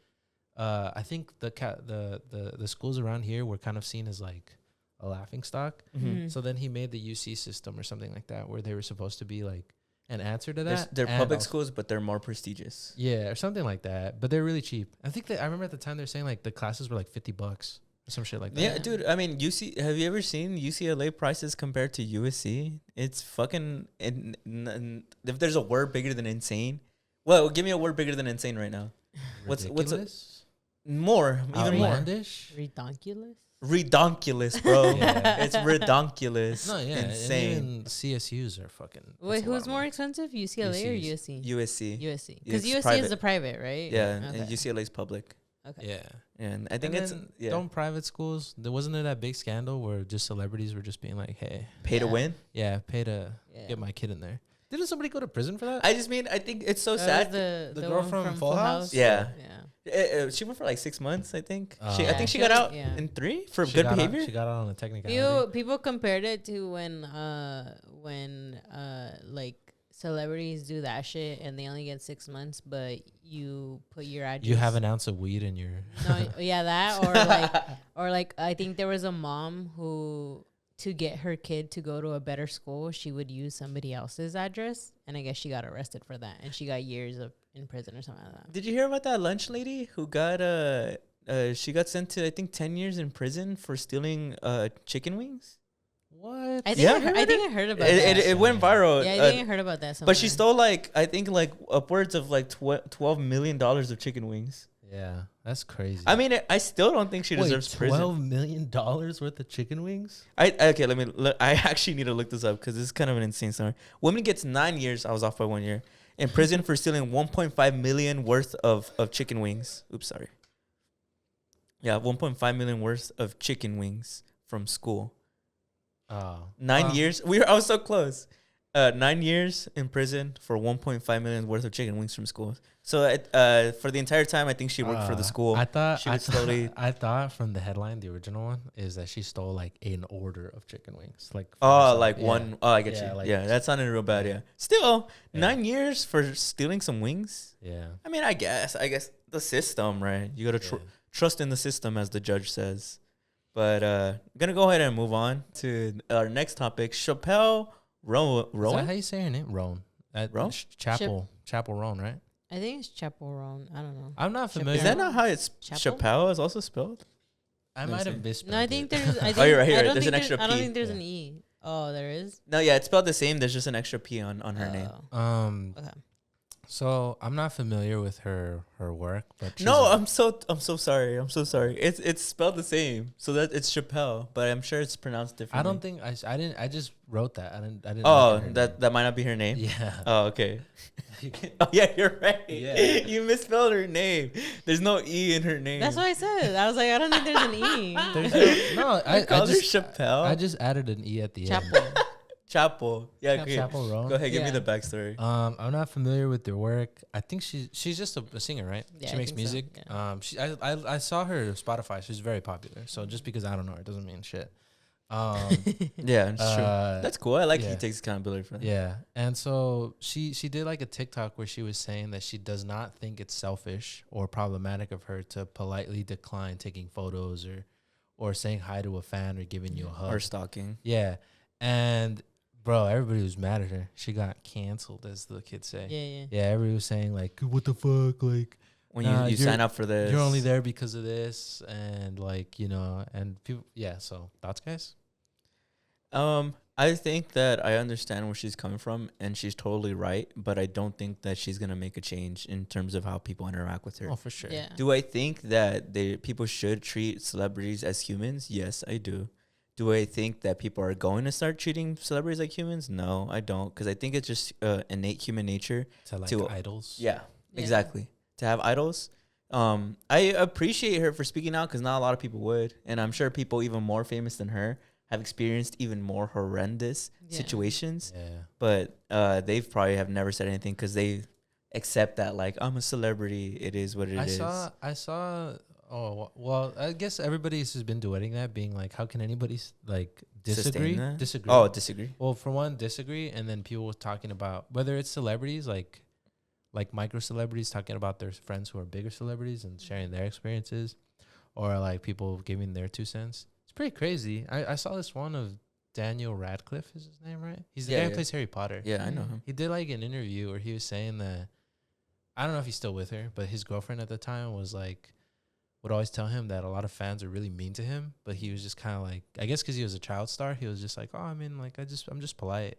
I think the schools around here were kind of seen as like a laughing stock. So then he made the UC system or something like that, where they were supposed to be like an answer to that. They're public schools, but they're more prestigious. Yeah, or something like that. But they're really cheap. I think that I remember at the time they were saying like the classes were like $50. Some shit like that. Yeah, dude. I mean, have you ever seen UCLA prices compared to USC? It's fucking. If there's a word bigger than insane, well, give me a word bigger than insane right now. Ridiculous? More? Even more. Redonkulous, bro. It's redonkulous. No, yeah, insane. And even CSUs are fucking. Wait, who's more expensive, UCLA or USC? USC. Because USC is the private, right? Yeah, and UCLA is public. Okay. Yeah, and I think don't private schools. Wasn't there that big scandal where just celebrities were just being like, "Hey, pay to win." Yeah, pay to get my kid in there. Didn't somebody go to prison for that? I think it's so sad. The girl from Full House. Yeah. She went for like 6 months, I think. I Yeah, think she she got only- out yeah. in 3 for She good got out- behavior. she got out on a technicality. People compared it to when like celebrities do that shit and they only get 6 months, but you put your address. You have an ounce of weed in your. No, yeah, that or like I think there was a mom who, to get her kid to go to a better school, she would use somebody else's address, and I guess she got arrested for that, and she got years in prison or something like that. Did you hear about that lunch lady who got she got sent to I think 10 years in prison for stealing chicken wings? What? I think Yeah, I think I heard about that. It went viral. Yeah, I think I heard about that. but she somewhere. stole like I think like upwards of like $12 million of chicken wings. Yeah, that's crazy. I mean, I still don't think she deserves prison. $12 million worth of chicken wings? Okay, I actually need to look this up because this is kind of an insane story. Woman gets 9 years. I was off by 1 year in prison for stealing 1.5 million worth of chicken wings. Oops, sorry. Yeah, 1.5 million worth of chicken wings from school. Oh, 9 years. I was so close. 9 years in prison for 1.5 million worth of chicken wings from school. So for the entire time, I think she worked for the school. I thought she would slowly. I thought from the headline, the original one, is that she stole like an order of chicken wings. Like One. Oh, I get Yeah, you. like- Yeah, that sounded real bad. Yeah. Still, Yeah. 9 years for stealing some wings. Yeah. I mean, I guess the system, right? You gotta Yeah. trust in the system, as the judge says. But I'm gonna go ahead and move on to our next topic. Chapell Roan. Is that how you say her name? Roan. Roan? Chapel Roan, right? I think it's Chapell Roan. I don't know. I'm not familiar. Is that not how it's Chapel? Chappelle is also spelled? I Let me might have see. misspelled No, I think it. there's. I think, Oh, you're right here. I don't There's think an extra I don't P. think there's Yeah. an E. Oh, there is. No, yeah, it's spelled the same. There's just an extra P on her name. Oh, okay. So I'm not familiar with her work, but she's No, a- I'm so sorry. I'm so sorry. It's spelled the same, so that it's Chappelle, but I'm sure it's pronounced differently. I don't think I didn't. I just wrote that. I didn't. Oh, look at her that might not be her name. name. Yeah. Oh, okay. Oh, yeah, you're right. Yeah. You misspelled her name. There's no E in her name. That's what I said. I was like, I don't think there's an E. There's no. I called her just Chappelle. I just added an E at the end. Chapel. Chapel. Yeah, okay. Chapel Roan. Go ahead, give me Yeah. the backstory. I'm not familiar with their work. I think she's just a singer, right? Yeah, she I makes think so, music. yeah. I saw her Spotify. She's very popular. So just because I don't know her doesn't mean shit. Yeah, it's true. That's cool. I like yeah. he takes accountability for that. Yeah. And so she did like a TikTok where she was saying that she does not think it's selfish or problematic of her to politely decline taking photos or saying hi to a fan or giving you a hug. Or stalking. Yeah. And bro, everybody was mad at her. She got canceled, as the kids say. Yeah. Yeah, everybody was saying like, what the fuck? Like, When Nah, you sign up for this. you're only there because of this. And like, and people, yeah. So thoughts, guys? I think that I understand where she's coming from, and she's totally right. But I don't think that she's gonna make a change in terms of how people interact with her. Oh, for sure. Yeah. Do I think that people should treat celebrities as humans? Yes, I do. Do I think that people are going to start treating celebrities like humans? No, I don't, because I think it's just innate human nature. To like To- idols. Yeah, Yeah. exactly. To have idols. I appreciate her for speaking out, because not a lot of people would, and I'm sure people even more famous than her have experienced even more horrendous Yeah. situations. Yeah. But they've probably have never said anything because they accept that, like, I'm a celebrity. It is what it is. I saw. Oh well, I guess everybody's has been duetting that, being like, how can anybody like Sustain disagree? that? Disagree. Oh, disagree. Well, for one, disagree, and then people were talking about whether it's celebrities like micro celebrities talking about their friends who are bigger celebrities and sharing their experiences, or like people giving their 2 cents. It's pretty crazy. I saw this one of Daniel Radcliffe, is his name, right? He's the Yeah, guy yeah. who plays Harry Potter. Yeah, I know him. He did like an interview where he was saying that, I don't know if he's still with her, but his girlfriend at the time was like, would always tell him that a lot of fans are really mean to him, but he was just kind of like, I guess because he was a child star, he was just like, oh, I mean, like, I'm just polite.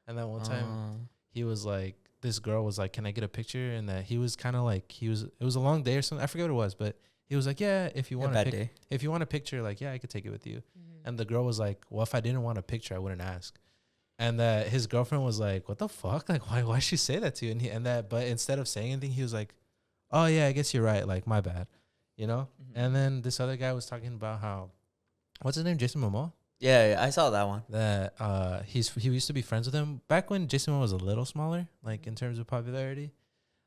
And then one time he was like, this girl was like, can I get a picture? And that he was kind of like, it was a long day or something. I forget what it was, but he was like, yeah, if you want bad to day. if you want a picture, like, yeah, I could take it with you. Mhm. And the girl was like, well, if I didn't want a picture, I wouldn't ask. And that his girlfriend was like, what the fuck? Like, why she say that to you? But instead of saying anything, he was like, oh yeah, I guess you're right. Like, my bad, you know? Mhm. And then this other guy was talking about how, what's his name? Jason Momoa? Yeah, I saw that one. That he used to be friends with him back when Jason Momoa was a little smaller, like in terms of popularity.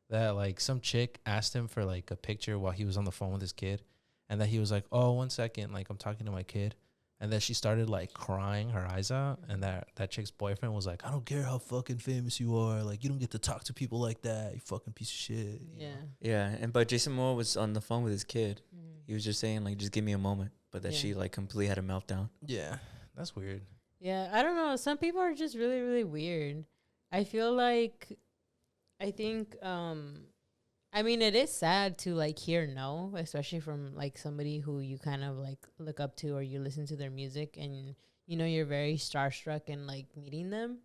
that like some chick asked him for like a picture while he was on the phone with his kid, and that he was like, "Oh, 1 second, like I'm talking to my kid," and then she started like crying her eyes out, and that chick's boyfriend was like, "I don't care how fucking famous you are, like you don't get to talk to people like that, you fucking piece of shit." You know? Yeah, and but Jason Momoa was on the phone with his kid. He was just saying like, just give me a moment, but that she like completely had a meltdown. Yeah, that's weird. Yeah, I don't know. Some people are just really, really weird. I feel like, I think, I mean, it is sad to like hear no, especially from like somebody who you kind of like look up to or you listen to their music and you know you're very starstruck and like meeting them.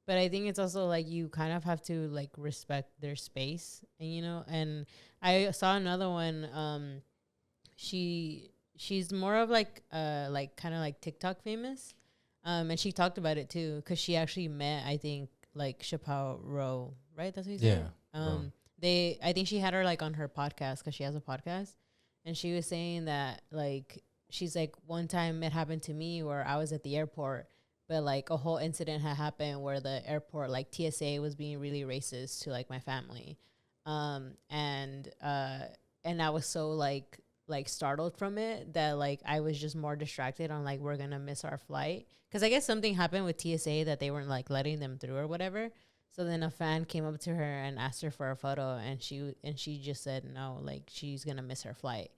But I think it's also like you kind of have to like respect their space, and you know. And I saw another one. She's more of like kind of like TikTok famous. And she talked about it too, because she actually met, I think, like Chapell Roan, right? That's what you said. Yeah. I think she had her like on her podcast, because she has a podcast, and she was saying that like she's like, one time it happened to me where I was at the airport, but like a whole incident had happened where the airport, like TSA, was being really racist to like my family, and I was so like startled from it that like I was just more distracted on like we're gonna miss our flight, because I guess something happened with TSA that they weren't like letting them through or whatever. So then a fan came up to her and asked her for a photo, and she just said no, like she's gonna miss her flight.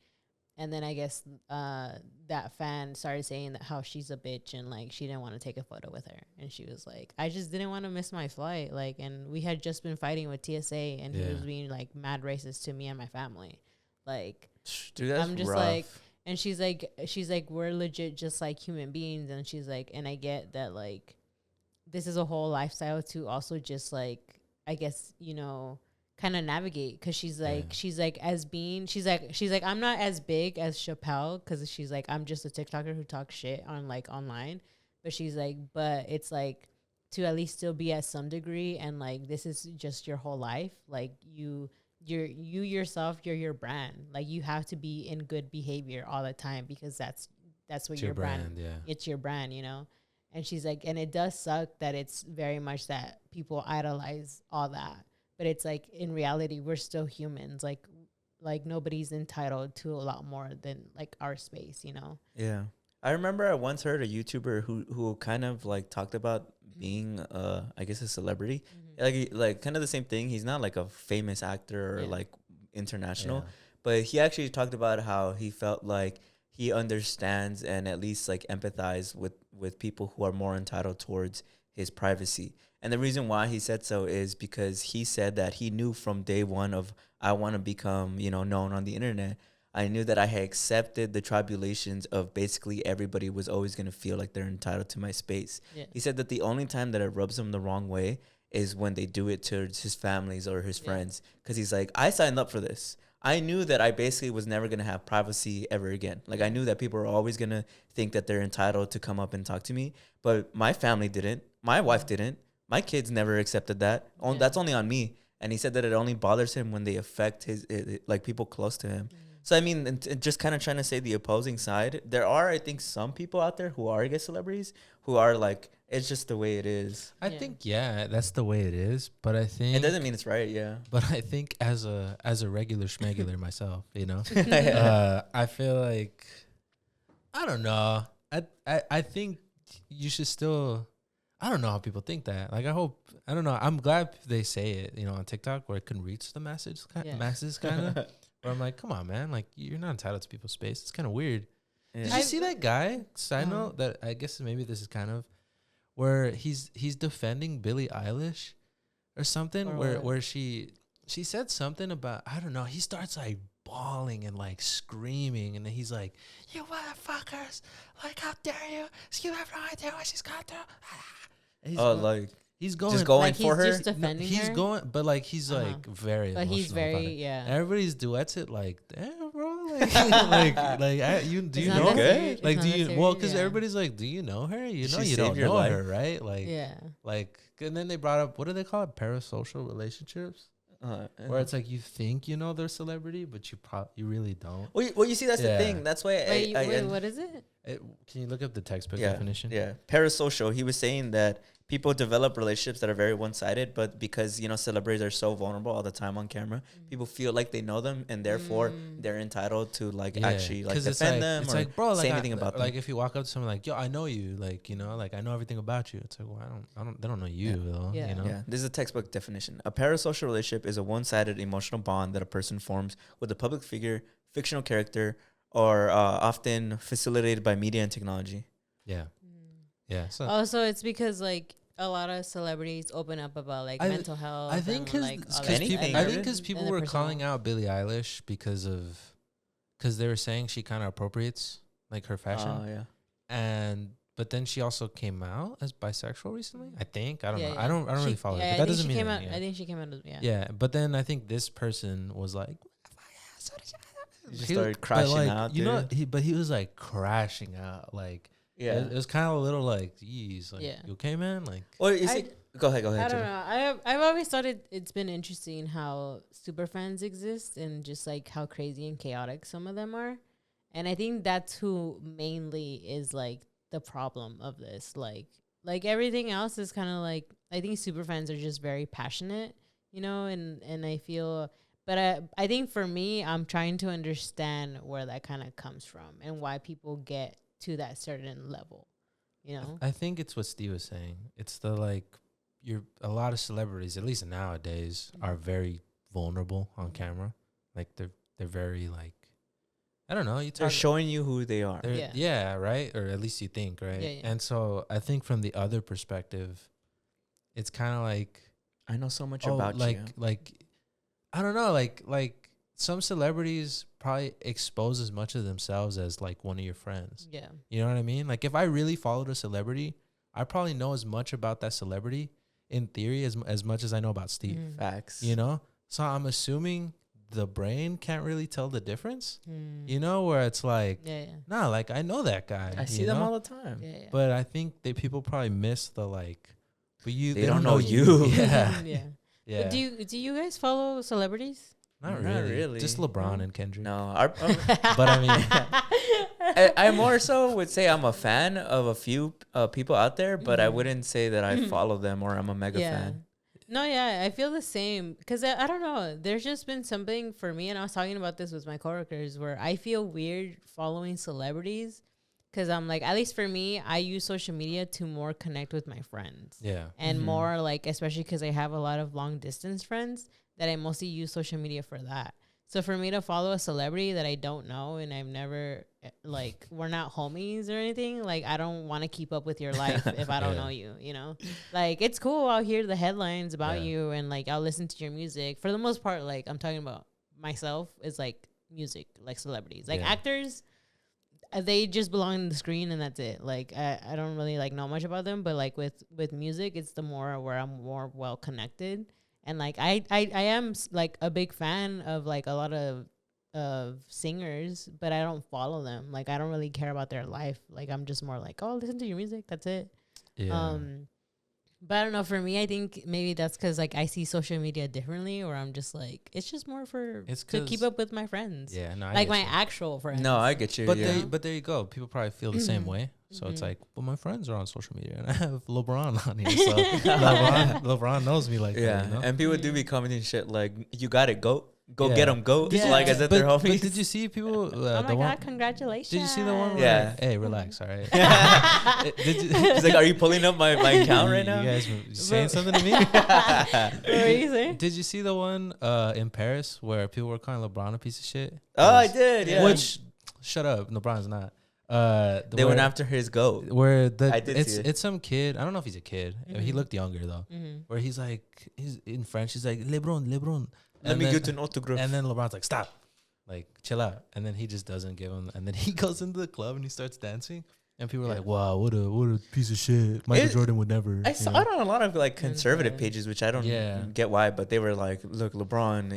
And then I guess that fan started saying that how she's a bitch and like she didn't want to take a photo with her, and she was like, I just didn't want to miss my flight, like, and we had just been fighting with TSA, and he was being like mad racist to me and my family, like. Dude, that's I'm just rough. like, and she's like, we're legit just like human beings. And she's like, and I get that like, this is a whole lifestyle to also just like, I guess, you know, kind of navigate. Cause she's like, she's like, I'm not as big as Chapell, cause she's like, I'm just a TikToker who talks shit on like online. But she's like, but it's like to at least still be at some degree. And like, this is just your whole life. Like you yourself, you're your brand. Like you have to be in good behavior all the time, because that's what your brand. It's your brand, you know. And she's like, and it does suck that it's very much that people idolize all that, but it's like in reality we're still humans. Like nobody's entitled to a lot more than like our space, you know. Yeah, I remember I once heard a YouTuber who kind of like talked about being I guess a celebrity, like kind of the same thing. He's not like a famous actor or like international, but he actually talked about how he felt like he understands and at least like empathize with people who are more entitled towards his privacy. And the reason why he said so is because he said that he knew from day one of, I want to become, you know, known on the internet. I knew that I had accepted the tribulations of basically everybody was always going to feel like they're entitled to my space. Yeah. He said that the only time that it rubs him the wrong way is when they do it to his families or his friends. Because he's like, I signed up for this. I knew that I basically was never going to have privacy ever again. Like, I knew that people were always going to think that they're entitled to come up and talk to me. But my family didn't. My wife didn't. My kids never accepted that. That's only on me. And he said that it only bothers him when they affect like people close to him. So, I mean, and just kind of trying to say the opposing side, there are, I think, some people out there who are, I guess, celebrities who are like, it's just the way it is. I think, that's the way it is. But I think... It doesn't mean it's right, yeah. But I think as a regular schmegular myself, you know, I feel like, I don't know. I think you should still... I don't know how people think that. Like, I don't know. I'm glad they say it, you know, on TikTok where it can reach the masses kind of. Where I'm like, come on, man. Like, you're not entitled to people's space. It's kind of weird. Yeah. Did you see that guy? Side note, that I guess maybe this is kind of where he's defending Billie Eilish or something, or where she said something about, I don't know. He starts like bawling and like screaming, and then he's like, "You motherfuckers! Like, how dare you? You have no idea what she's got to." He's going just going like for her. Just defending he's her? going, but like he's like very. But he's very And everybody's duets it like, damn, bro. Like, you do you know her? Like, do you? Well, because everybody's like, do you know her? You know, you don't know her, right? Like, like, and then they brought up, what do they call it? Parasocial relationships. Where it's like you think you know their celebrity, but you really don't. Well, you see, that's the thing. That's why. Wait, what is it? Can you look up the textbook definition? Yeah, parasocial. He was saying that people develop relationships that are very one-sided, but because, you know, celebrities are so vulnerable all the time on camera, people feel like they know them, and therefore they're entitled to like actually like defend them it's or like, bro, say like anything about them. Like if you walk up to someone like, yo, I know you, like, you know, like I know everything about you. It's like, well, they don't know you though. Yeah. You know? Yeah, this is a textbook definition. A parasocial relationship is a one-sided emotional bond that a person forms with a public figure, fictional character, or often facilitated by media and technology. Yeah. Yeah. So Also, it's because like a lot of celebrities open up about like mental health. I think because people were calling out Billie Eilish because they were saying she kind of appropriates like her fashion. Oh yeah. But then she also came out as bisexual recently. I think I don't know. Yeah. I don't really follow her. But that doesn't mean anything. I think she came out. Yeah. But then I think this person was like, He just started crashing out. You know, he was like crashing out. Like, yeah, it was kind of a little like, geez, like, you okay, man? Like, well, go ahead. I don't know. I've always thought it's been interesting how super fans exist and just like how crazy and chaotic some of them are, and I think that's who mainly is like the problem of this. Like everything else is kind of like, I think super fans are just very passionate, you know, and I feel. But I think for me, I'm trying to understand where that kind of comes from and why people get to that certain level, you know? I think it's what Steve was saying. It's the like, a lot of celebrities, at least nowadays, are very vulnerable on camera. Like they're very like, I don't know. They're showing you who they are. Yeah, right? Or at least you think, right? Yeah. And so I think from the other perspective, it's kind of like, I know so much about you. Like, I don't know, like some celebrities probably expose as much of themselves as like one of your friends. Yeah. You know what I mean? Like if I really followed a celebrity, I probably know as much about that celebrity in theory as much as I know about Steve. Facts. You know? So I'm the brain can't really tell the difference. You know, where it's like, nah, like I know that guy. I see them all the time. Yeah. But I think people probably miss the like, but they don't know you. Yeah. Yeah. Yeah. Do you guys follow celebrities? Not really. Just LeBron and Kendrick. No. But I mean, I more so would say I'm a fan of a few people out there, but I wouldn't say that I follow them or I'm a mega fan. No, yeah, I feel the same because I don't know. There's just been something for me, and I was talking about this with my coworkers, where I feel weird following celebrities because I'm like, at least for me, I use social media to more connect with my friends. Yeah. And more like, especially because I have a lot of long distance friends, that I mostly use social media for that. So for me to follow a celebrity that I don't know and I've never, like, we're not homies or anything, like, I don't want to keep up with your life if I don't know you, you know? Like, it's cool. I'll hear the headlines about you and, like, I'll listen to your music. For the most part, like, I'm talking about myself is, like, music, like celebrities. Like, actors, they just belong on the screen and that's it. Like, I don't really, like, know much about them. But, like, with music, it's the more where I'm more well-connected. And like I am like a big fan of like a lot of singers, but I don't follow them. Like I don't really care about their life. Like I'm just more like, oh, listen to your music. That's it. Yeah. But I don't know. For me, I think maybe that's because like I see social media differently, or I'm just like it's just more to keep up with my friends. Yeah, no, like my actual friends. No, I get you. But there you go. People probably feel the same way. So it's like, well, my friends are on social media, and I have LeBron on here. So LeBron knows me like that. You know? And people do be commenting shit like, "You got it, go get them, go." Like as if they're homies. But did you see people? Oh my god! Congratulations! Did you see the one? Where like, hey, relax, all right. He's like, "Are you pulling up my account right now?" You guys saying something to me? What were you saying? Did you see the one in Paris where people were calling LeBron a piece of shit? Oh, I did. Yeah. Which, shut up, LeBron's not. They went after his goat. Where it's some kid. I don't know if he's a kid. He looked younger though. Where he's in French. He's like LeBron. Let me get an autograph. And then LeBron's like, stop, like chill out. And then he just doesn't give him. And then he goes into the club and he starts dancing. And people are like, wow, what a piece of shit. Michael Jordan would never. I saw it on a lot of like conservative pages, which I don't get why, but they were like, look, LeBron.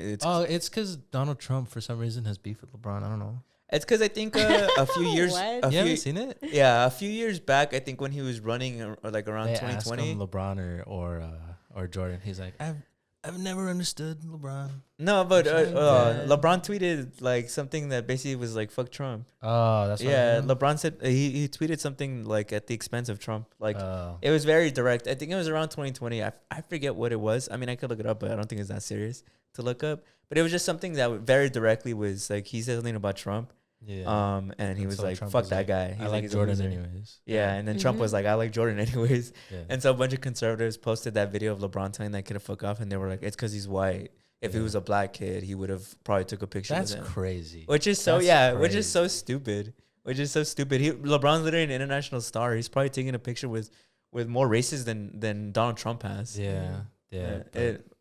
It's because Donald Trump for some reason has beef with LeBron. I don't know. It's because I think a few years. What? You haven't seen it? Yeah, a few years back, I think when he was running, or like around 2020. Asked him LeBron or Jordan. He's like, I've I've never understood LeBron. No, but Yeah. LeBron tweeted like something that basically was like fuck Trump. Oh, that's what Yeah, I mean? LeBron said he tweeted something like at the expense of Trump. Like Oh. it was very direct. I think it was around 2020. I forget what it was. I mean, I could look it up, but I don't think it's that serious to look up. But it was just something that very directly was like he said something about Trump. Yeah. And he was so like, Trump "Fuck was that like, guy." I He's like he's a Jordan loser. anyways. Yeah, and then Trump was like, "I like Jordan anyways." Yeah. And so a bunch of conservatives posted that video of LeBron telling that kid to fuck off, and they were like, "It's because he's white. If he Yeah. was a black kid, he would have probably took a picture That's with him." crazy. Which is so That's which is so crazy. stupid. Which is so stupid. LeBron's literally an international star. He's probably taking a picture with more races than Donald Trump has. Yeah.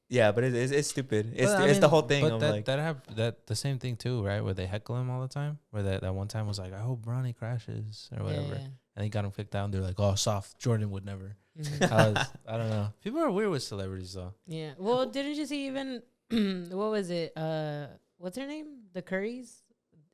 Yeah. But it's stupid. It's But I it's the mean, whole thing But of that like that the same thing too, right? Where they heckle him all the time. Where that one time was like, I hope Bronny crashes or whatever, and he got him kicked out. And they're like, oh, soft. Jordan would never. I don't know. People are weird with celebrities though. Yeah. Well, didn't you see even what was it? What's her name? The Currys.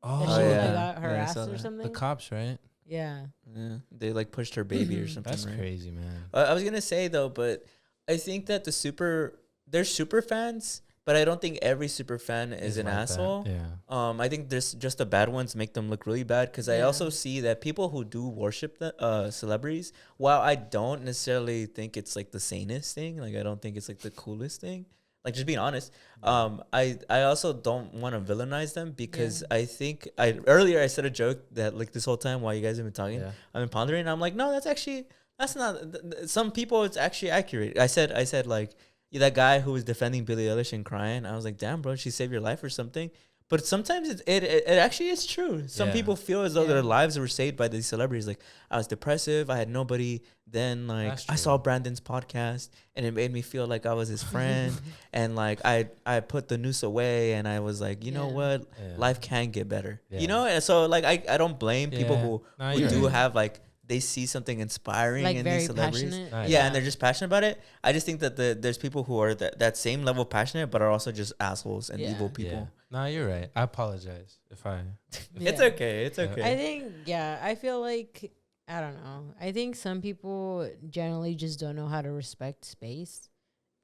That she yeah. got Yeah, I harassed saw or that. something. The cops, right? Yeah. yeah, they like pushed her baby or something. That's right? crazy, man. I was gonna say though, but I think that there's super fans, but I don't think every super fan is an like that. asshole. Yeah. I think there's just the bad ones make them look really bad because I Yeah. also see that people who do worship the celebrities, while I don't necessarily think it's like the sanest thing, like I don't think it's like the coolest thing. Like just being honest, I also don't want to villainize them because I think earlier I said a joke that like this whole time while you guys have been talking, Yeah. I've been pondering. And I'm like, no, that's not. Some people it's actually accurate. I said like that guy who was defending Billie Eilish and crying. I was like, damn, bro, she saved your life or something. But sometimes it actually is true. Some Yeah. people feel as though Yeah. their lives were saved by these celebrities. Like I was depressive, I had nobody. Then like That's I true. saw Brandon's podcast and it made me feel like I was his friend. And like I put the noose away and I was like, you know Yeah. what, Yeah. life can get better. Yeah. You know, and so like I don't blame people Yeah. who No, who you're do right. have like they see something inspiring Like in very these celebrities. passionate. Nice. Yeah, and they're just passionate about it. I just think that there's people who are that same level passionate, but are also just assholes and Yeah. evil people. Yeah. No, you're right. I apologize if I. It's Yeah. okay. It's Yeah. okay. I think, I feel like, I don't know. I think some people generally just don't know how to respect space.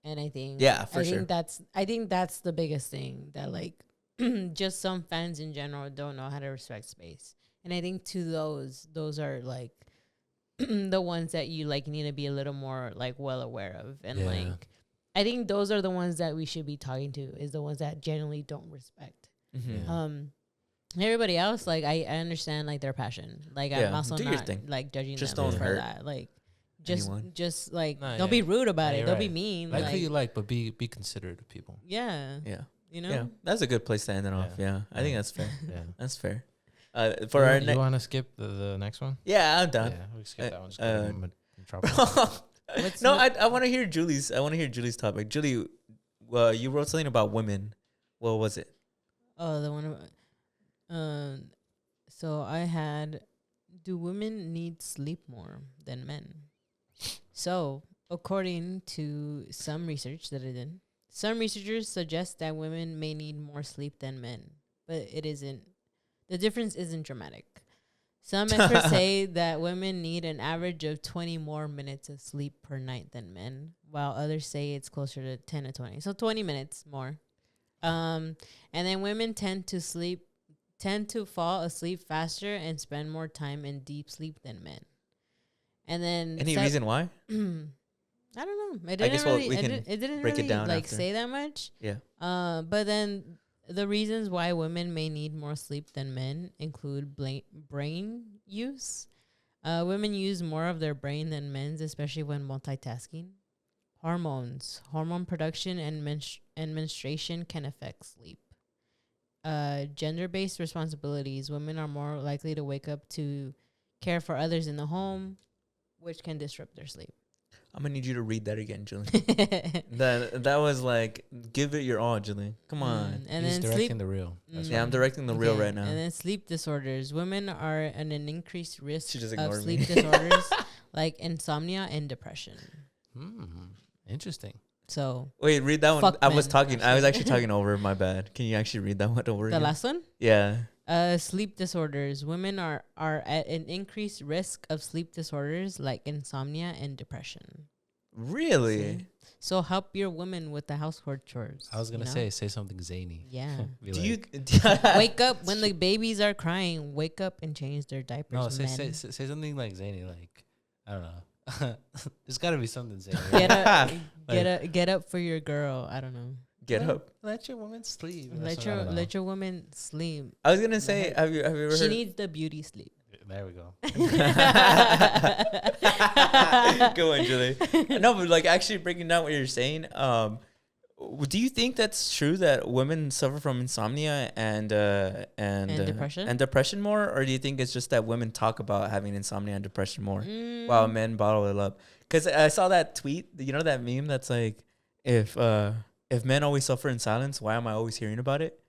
And I think, Yeah, for I sure. think that's the biggest thing that like just some fans in general don't know how to respect space. And I think to those are like the ones that you like need to be a little more like well aware of. And Yeah. like, I think those are the ones that we should be talking to is the ones that generally don't respect. Mhm. Yeah. Everybody else, like I understand like their passion. Like I'm Yeah, also do your not thing. like judging Just them don't for hurt that. Like just anyone. just like No, don't yeah. be rude about No, it. you're Don't right. be mean. Like Like, who you like, but be considerate of people. yeah, Yeah. you know. Yeah. That's a good place to end it off. Yeah. Yeah. I think Yeah. that's fair. Yeah. That's fair. For our you next. want to skip the next one? Yeah, I'm done. Yeah, we skip that one. Just uh, go to Metropolis. What's No, what- I want to hear Julie's. I want to hear Julie's topic. Julie, you wrote something about women. What was it? Oh, the one about so I had, do women need sleep more than men? So, according to some research that I did, some researchers suggest that women may need more sleep than men, but it isn't. The difference isn't dramatic. Some experts say that women need an average of 20 more minutes of sleep per night than men, while others say it's closer to 10 to 20. So 20 minutes more. And then women tend to fall asleep faster and spend more time in deep sleep than men. And then Any reason why? I don't know. It I didn't guess really. we It can didn't break it really down like after. say that much. Yeah. But then the reasons why women may need more sleep than men include brain use. Women use more of their brain than men's, especially when multitasking. Hormone production, and menstruation can affect sleep. Gender-based responsibilities. Women are more likely to wake up to care for others in the home, which can disrupt their sleep. I'm gonna need you to read that again, Julie. that was like, give it your all, Julie. Come on. And He's then directing sleep. the reel. That's Yeah, I'm directing the reel Okay, right now. And then sleep disorders. Women are at an increased risk She just of ignored sleep me. disorders like insomnia and depression. Interesting. So Wait, read that one. Fuck I was men, talking. I was actually. actually talking over. My bad. Can you actually read that one over? the again? last one, Yeah. sleep disorders. Women are at an increased risk of sleep disorders like insomnia and depression. Really? So help your women with the household chores. I was gonna say something zany. Yeah. Be Do like, you Wake up when the babies are crying. Wake up and change their diapers. no, say men. something like zany, like I don't know. There's got to be something zany. Get up, Like- get up for your girl. I don't know. get up? Let your woman sleep. Let your woman sleep. I was gonna say, have you ever She heard? needs the beauty sleep. There we go. Go on, Julie. No, but like actually breaking down what you're saying, do you think that's true that women suffer from insomnia and depression more, or do you think it's just that women talk about having insomnia and depression more while men bottle it up? Because I saw that tweet, you know, that meme that's like, if men always suffer in silence, why am I always hearing about it?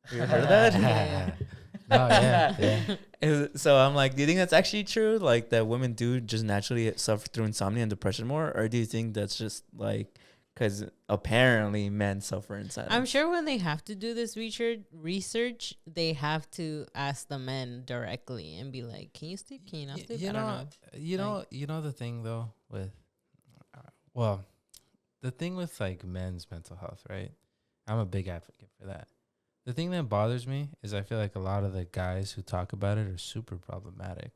You heard of that? Yeah. Oh yeah. So I'm like, do you think that's actually true? Like that women do just naturally suffer through insomnia and depression more, or do you think that's just like because apparently men suffer in silence? I'm sure when they have to do this research, they have to ask the men directly and be like, "Can you sleep? Can you not sleep?" I don't know. The thing though with, well, the thing with like men's mental health, right? I'm a big advocate for that. The thing that bothers me is I feel like a lot of the guys who talk about it are super problematic,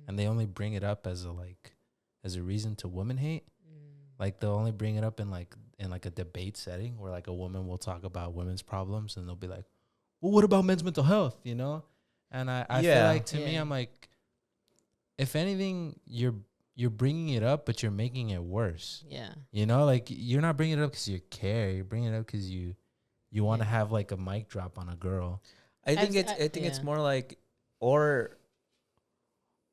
and they only bring it up as a reason to woman hate. Like they'll only bring it up in a debate setting where like a woman will talk about women's problems, and they'll be like, "Well, what about men's mental health?" You know, and I feel like to me, I'm like, if anything, you're bringing it up, but you're making it worse. Yeah, you know, like you're not bringing it up because you care. You're bringing it up because you want to have like a mic drop on a girl. I think it's more like, or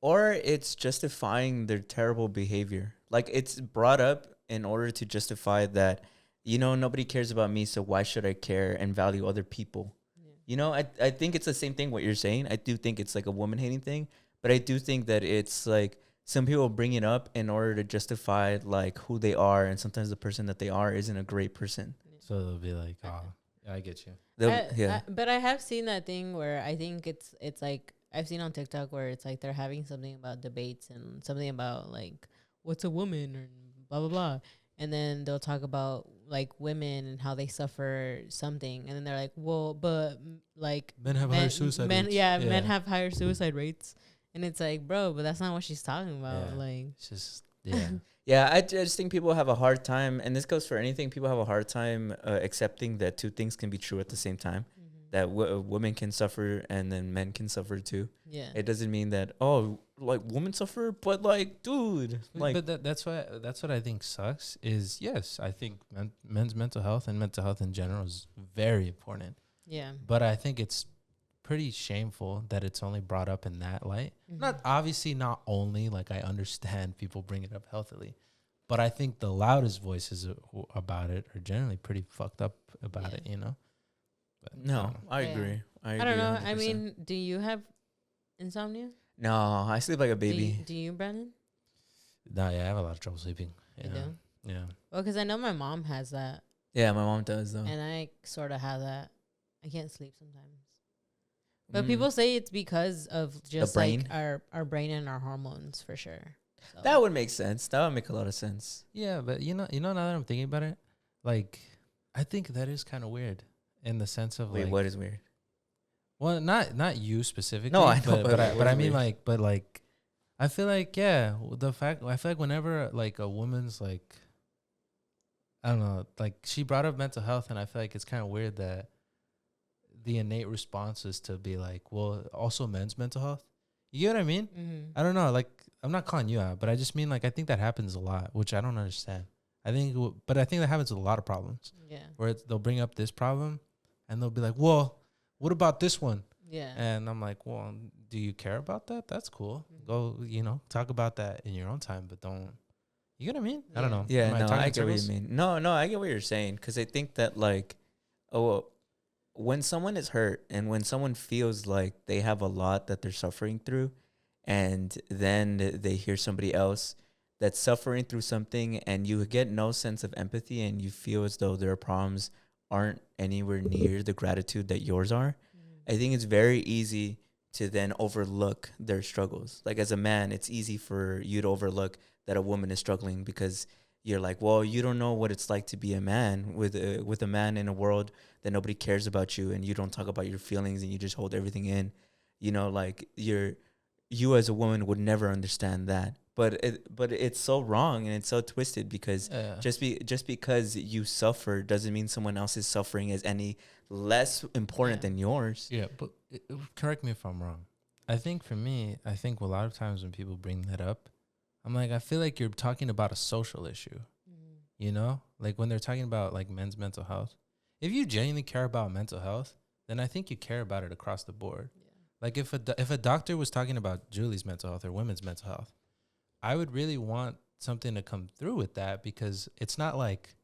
it's justifying their terrible behavior. Like it's brought up in order to justify that, you know, nobody cares about me, so why should I care and value other people? Yeah. You know, I think it's the same thing what you're saying. I do think it's like a woman hating thing, but I do think that it's like some people bring it up in order to justify like who they are, and sometimes the person that they are isn't a great person. So they'll be like, "Oh, I get you." But I have seen that thing where I think it's like I've seen on TikTok where it's like they're having something about debates and something about like what's a woman or blah blah blah, and then they'll talk about like women and how they suffer something, and then they're like, well, but like men have higher suicide rates. Men have higher suicide rates, and it's like, bro, but that's not what she's talking about. Like it's just Yeah, I just think people have a hard time, and this goes for anything. People have a hard time accepting that two things can be true at the same time. That women can suffer and then men can suffer too. Yeah, it doesn't mean that like women suffer, but like dude, like. But that's what I think sucks. Is yes, I think men's mental health and mental health in general is very important. Yeah, but I think it's pretty shameful that it's only brought up in that light. Not only like I understand people bring it up healthily, but I think the loudest voices about it are generally pretty fucked up about it, you know. But no, I agree. I don't know. 100%. I mean, do you have insomnia? No, I sleep like a baby. Do you, Brandon? No, yeah, I have a lot of trouble sleeping. Yeah. You do? Yeah. Well, because I know my mom has that. Yeah, my mom does though. And I sort of have that. I can't sleep sometimes. But people say it's because of just like our brain and our hormones for sure. So. That would make sense. That would make a lot of sense. Yeah, but you know, now that I'm thinking about it, like I think that is kind of weird in the sense of wait, like, what is weird? Well, not you specifically. No, I know, but I mean like, but like, I feel like I feel like whenever like a woman's like, I don't know, like she brought up mental health, and I feel like it's kind of weird that the innate response is to be like, well, also men's mental health. You get what I mean? I don't know. Like, I'm not calling you out, but I just mean like I think that happens a lot, which I don't understand. I think that happens with a lot of problems. Yeah, where they'll bring up this problem, and they'll be like, well, what about this one? Yeah. And I'm like, well, do you care about that? That's cool. Go, talk about that in your own time, but don't. You get what I mean? Yeah. I don't know. Yeah, no, I get what you mean. No, I get what you're saying, because I think that like, when someone is hurt and when someone feels like they have a lot that they're suffering through, and then they hear somebody else that's suffering through something, and you get no sense of empathy, and you feel as though their problems aren't anywhere near the gratitude that yours are, I think it's very easy to then overlook their struggles. Like as a man, it's easy for you to overlook that a woman is struggling, because you're like, well, you don't know what it's like to be a man with a man in a world that nobody cares about you, and you don't talk about your feelings, and you just hold everything in. You know, like you as a woman would never understand that. But it's so wrong and it's so twisted, because just because you suffer doesn't mean someone else's suffering is any less important than yours. Yeah, but correct me if I'm wrong. I think for me, I think a lot of times when people bring that up, I'm like, I feel like you're talking about a social issue. You know, like when they're talking about like men's mental health. If you genuinely care about mental health, then I think you care about it across the board. Yeah. Like if a doctor was talking about Julie's mental health or women's mental health, I would really want something to come through with that, because it's not like,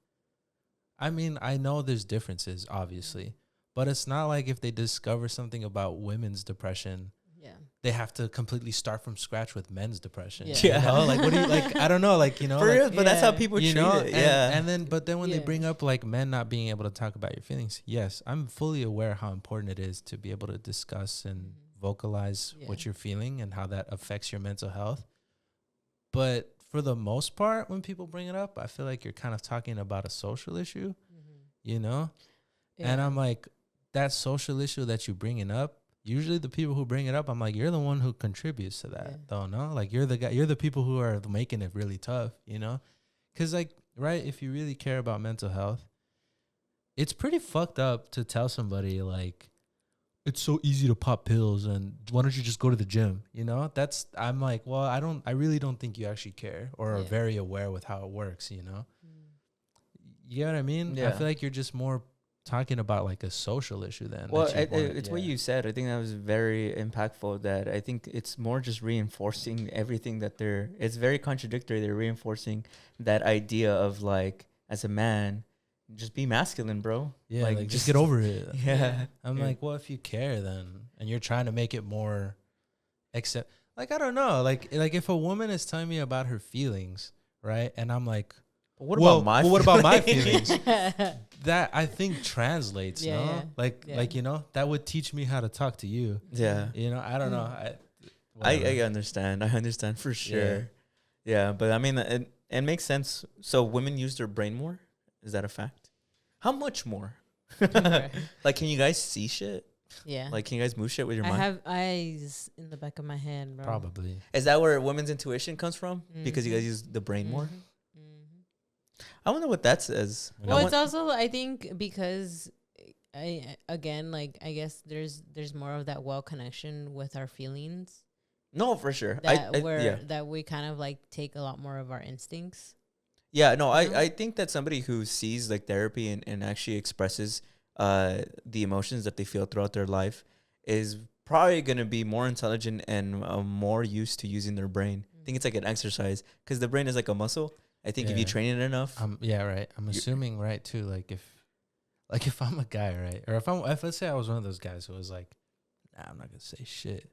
I mean, I know there's differences, obviously, but it's not like if they discover something about women's depression, they have to completely start from scratch with men's depression. Yeah. You know? Like, what do you, like, I don't know, like, you know. For like, real, but that's how people treat it. And then when they bring up like men not being able to talk about your feelings, yes, I'm fully aware how important it is to be able to discuss and vocalize what you're feeling and how that affects your mental health. But for the most part, when people bring it up, I feel like you're kind of talking about a social issue, you know? Yeah. And I'm like, that social issue that you're bringing up, usually the people who bring it up, I'm like, you're the one who contributes to that, though, no? Like, you're the guy, you're the people who are making it really tough, you know? Because, like, right, if you really care about mental health, it's pretty fucked up to tell somebody, like, it's so easy to pop pills and why don't you just go to the gym, you know? I'm like, well, I really don't think you actually care or are very aware with how it works, you know? You know what I mean? I feel like you're just more talking about like a social issue then. Well, it's what you said. I think that was very impactful, that I think it's more just reinforcing everything that it's very contradictory. They're reinforcing that idea of like, as a man, just be masculine, bro. Yeah, like just get over it. Yeah. I'm like, well, if you care then, and you're trying to make it more accept, like, I don't know, like if a woman is telling me about her feelings, right? And I'm like, what about my feelings? That I think translates, like, you know, that would teach me how to talk to you. Yeah. You know, I don't know. I understand. I understand for sure. Yeah, but I mean, it makes sense. So women use their brain more? Is that a fact? How much more? Like, can you guys see shit? Yeah. Like, can you guys move shit with your mind? I have eyes in the back of my head, bro. Probably. Is that where women's intuition comes from? Because you guys use the brain more? I wonder what that says. Well, it's also, I think, because I guess there's more of that well connection with our feelings. No, for sure. That we kind of like take a lot more of our instincts. Yeah, no, I think that somebody who sees like therapy and actually expresses the emotions that they feel throughout their life is probably going to be more intelligent and more used to using their brain. I think it's like an exercise, because the brain is like a muscle. I think if you train it enough. Right. I'm assuming, right, too, like if I'm a guy, right, or if let's say I was one of those guys who was like, nah, I'm not going to say shit.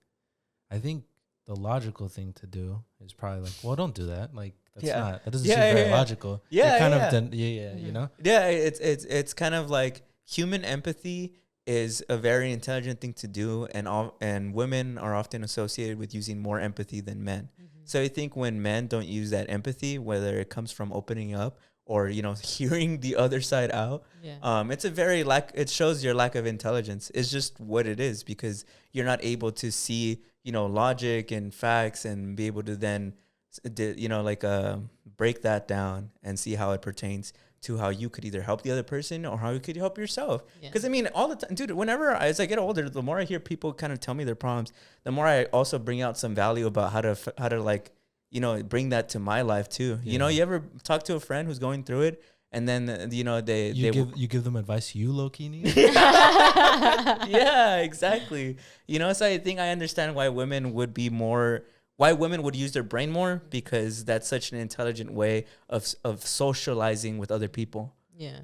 I think the logical thing to do is probably like, well, don't do that. Like, that doesn't seem very logical. Yeah, you know? Yeah, it's kind of like human empathy is a very intelligent thing to do, and women are often associated with using more empathy than men. So I think when men don't use that empathy, whether it comes from opening up or, you know, hearing the other side out, it's a very it shows your lack of intelligence. It's just what it is, because you're not able to see, you know, logic and facts and be able to then, you know, like break that down and see how it pertains to how you could either help the other person or how you could help yourself. Because I mean, all the time, dude, as I get older, the more I hear people kind of tell me their problems, the more I also bring out some value about how to like, you know, bring that to my life too. You know, you ever talk to a friend who's going through it, and then, you know, you give them advice you low-key need? Yeah, exactly. You know, so I think I understand why women would use their brain more, because that's such an intelligent way of socializing with other people. Yeah.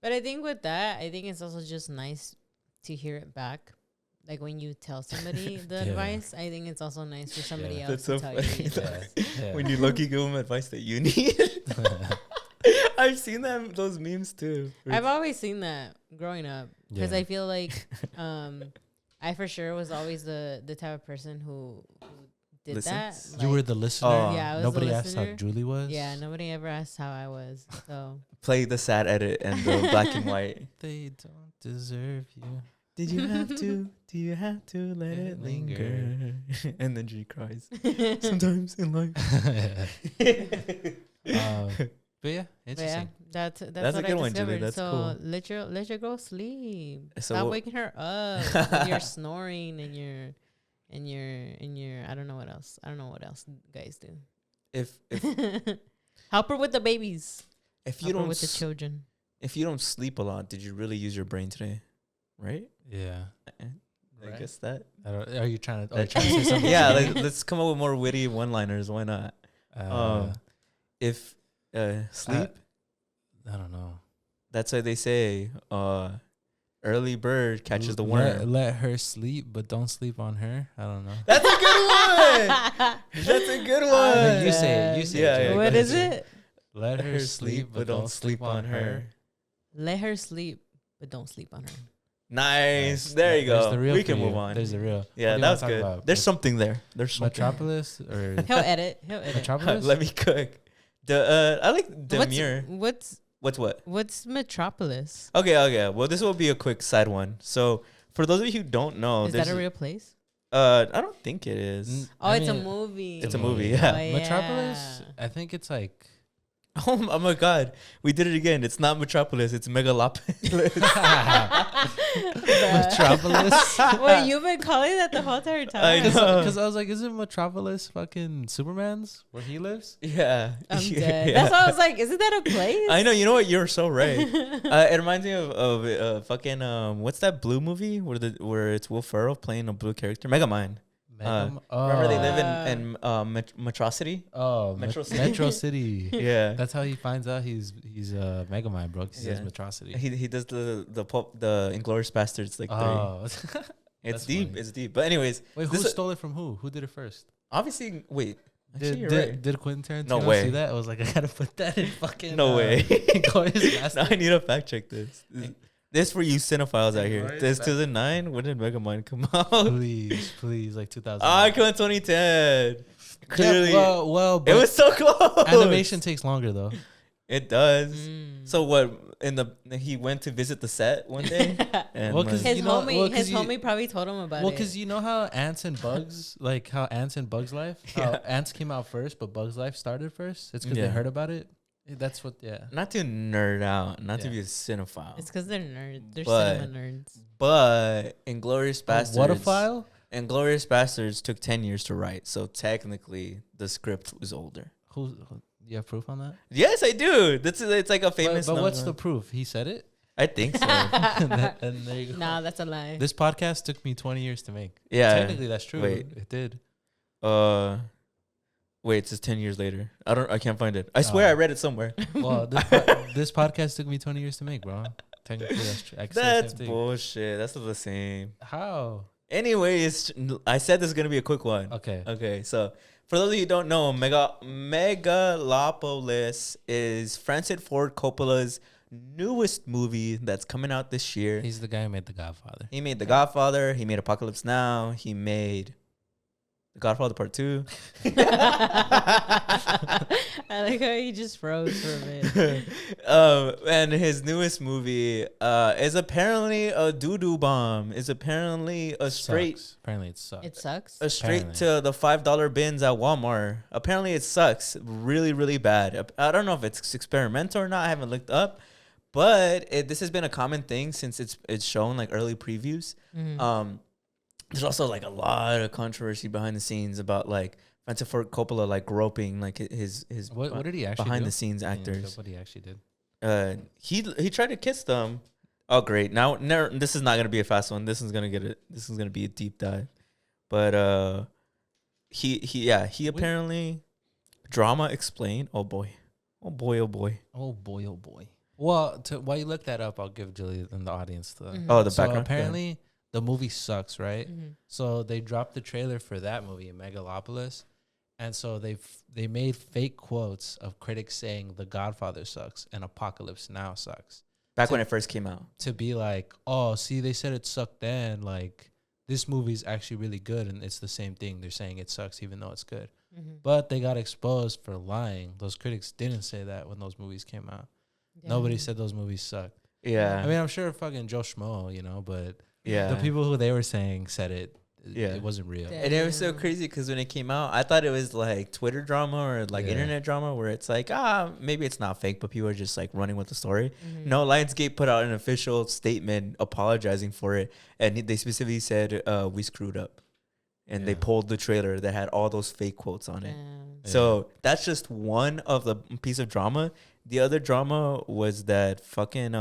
But I think with that, I think it's also just nice to hear it back. Like when you tell somebody the advice, I think it's also nice for somebody else to tell you. When you lucky give them advice that you need. I've seen those memes too. I've always seen that growing up, because I feel like I for sure was always the type of person who did listens? that. You were like, the listener. Oh. Yeah, I was Nobody the asked how listener. Julie was. Yeah, nobody ever asked how I was. So Play the sad edit and the black and white. They don't deserve you. Did you have to? Do you have to let it linger? And then she cries. Sometimes in life. But yeah, But yeah, interesting. that's a what good I one, discovered. Julie. That's so cool. let your girl sleep. So Stop what- waking her up with your snoring and your I don't know what else. I don't know what else guys do. If Help her with the babies. if you Help her don't with the children. if you don't sleep a lot, did you really use your brain today? Right? Yeah. I Right. guess that. Are you trying to say something? Yeah, let's come up with more witty one-liners. Why not? If sleep, I don't know. that's why they say early bird catches the worm. Let her sleep, but don't sleep on her. I don't know. That's a good one. That's a good one. No, you say it. You say Yeah, it. yeah, Joe. What go is ahead. it? Let her sleep, but don't sleep on her. Let her sleep, but don't sleep on her. Nice. There you There's go. the real We for can you. move on. There's the real. Yeah, What do you that wanna was talk good. about? There's something there. There's something. Metropolis or He'll edit. Metropolis? Let me cook. I like demure. What's What? what's Metropolis? Okay. Well, this will be a quick side one. So, for those of you who don't know, Is there's that a real place? I don't think it is. Oh, I it's a mean, movie. It's a movie, Oh, yeah. Metropolis. I think it's like Oh my God, we did it again. It's not Metropolis. It's Megalopolis. Metropolis. Wait, you've been calling that the whole entire time. I know. Because I was like, isn't Metropolis fucking Superman's where he lives? Yeah, I'm Yeah, dead. yeah. That's why I was like, isn't that a place? I know. You know what? You're so right. It reminds me of fucking what's that blue movie where it's Will Ferrell playing a blue character? Megamind. Remember they live in Metrocity? Metro Metro City. City. Yeah. That's how he finds out he's Megamind, bro. 'Cause he says Yeah. Metrocity. He does the Inglourious Bastards like Oh, it's that's deep. funny. It's deep. But anyways, wait, who this- stole it from who? Who did it first? obviously, wait. Actually, Did you're did, right. did Quentin Tarantino No way. see that? I was like, I gotta put that in fucking. No way. Inglourious No, Bastards. I need to fact check this. This for you cinephiles out here. Inglourious This Bastards. 2009. When did Megamind come out? Please, like 2000. I come 2010. Clearly, well, it was so close. animation takes longer though. It does. Mm. So what? He went to visit the set one day. And Well, 'cause His you know- homie, well, 'cause his you- homie probably told him about Well, it. because you know how ants and bugs, like how ants and bugs life, how Yeah. ants came out first, but bugs life started first. It's because Yeah. they heard about it. That's what. Yeah. not to nerd out, not to Yeah. be a cinephile, It's because they're nerds. They're But- cinema nerds. but Inglorious Bastards. What a file. Inglorious Bastards took 10 years to write, so technically the script was older. Who? You have proof on that? Yes, I do. It's like a famous. But what's number. the proof? He said it. I think so. And there you go. Nah, that's a lie. This podcast took me 20 years to make. Yeah. Technically, that's true. Wait. It did. Wait, it says 10 years later. I can't find it. I swear Oh. I read it somewhere. Well, this podcast took me 20 years to make, bro. Technically, that's true. I could say the That's same thing. bullshit. That's not the same. How? Anyways, I said this is gonna be a quick one. Okay. Okay, so for those of you who don't know, Megalopolis is Francis Ford Coppola's newest movie that's coming out this year. He's the guy who made The Godfather. He made The Godfather. He made Apocalypse Now. He made The Godfather Part 2. I like how he just froze for a bit. And his newest movie is apparently a doo-doo bomb. Is apparently a straight Sucks. Apparently, it sucks. It sucks. straight Apparently. to the $5 bins at Walmart. Apparently it sucks really, really bad. I don't know if it's experimental or not. I haven't looked up, but this has been a common thing since it's shown like early previews. Mhm. There's also like a lot of controversy behind the scenes about like Francis Ford Coppola like groping like his What did he actually behind do? the scenes Yeah, actors. what he actually did. He tried to kiss them. Oh great! Now this is not gonna be a fast one. This is gonna be a deep dive. But he apparently drama explained. Oh boy. Oh boy. Oh boy. Well, while you look that up, I'll give Julie and the audience the. Mhm. Oh, the So background. apparently, the movie sucks, right? Mhm. So they dropped the trailer for that movie, Megalopolis, and so they made fake quotes of critics saying The Godfather sucks and Apocalypse Now sucks Back when it first came out. to be like, oh, see, they said it sucked then, like this movie's actually really good, and it's the same thing. They're saying it sucks even though it's good. Mm-hmm. But they got exposed for lying. Those critics didn't say that when those movies came out. Nobody said those movies sucked. Yeah. I mean, I'm sure fucking Joe Schmo, you know, but yeah. the people who they were saying said it. Yeah. It wasn't real. Yeah. And it was so crazy because when it came out, I thought it was like Twitter drama or like internet drama where it's like, maybe it's not fake, but people are just like running with the story. Mm-hmm. No, Lionsgate put out an official statement apologizing for it. And they specifically said, we screwed up. And they pulled the trailer that had all those fake quotes on it. So that's just one of the piece of drama. The other drama was that fucking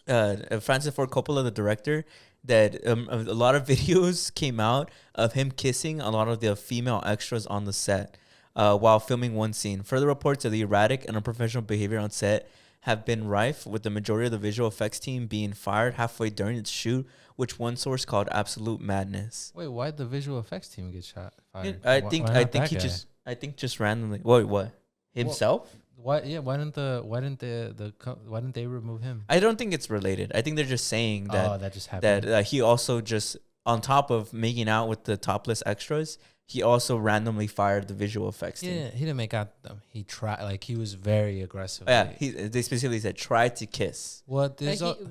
Francis Ford Coppola, the director, that a lot of videos came out of him kissing a lot of the female extras on the set while filming one scene. Further reports of the erratic and unprofessional behavior on set have been rife, with the majority of the visual effects team being fired halfway during its shoot, which one source called absolute madness. Wait, why'd the visual effects team get fired? I think just randomly. What? Himself? Why didn't they remove him? I don't think it's related. I think they're just saying that that just happened. that he also just, on top of making out with the topless extras, he also randomly fired the visual effects team. Yeah, he didn't make out them. He tried, like he was very aggressive. Yeah, they specifically said try to kiss. What?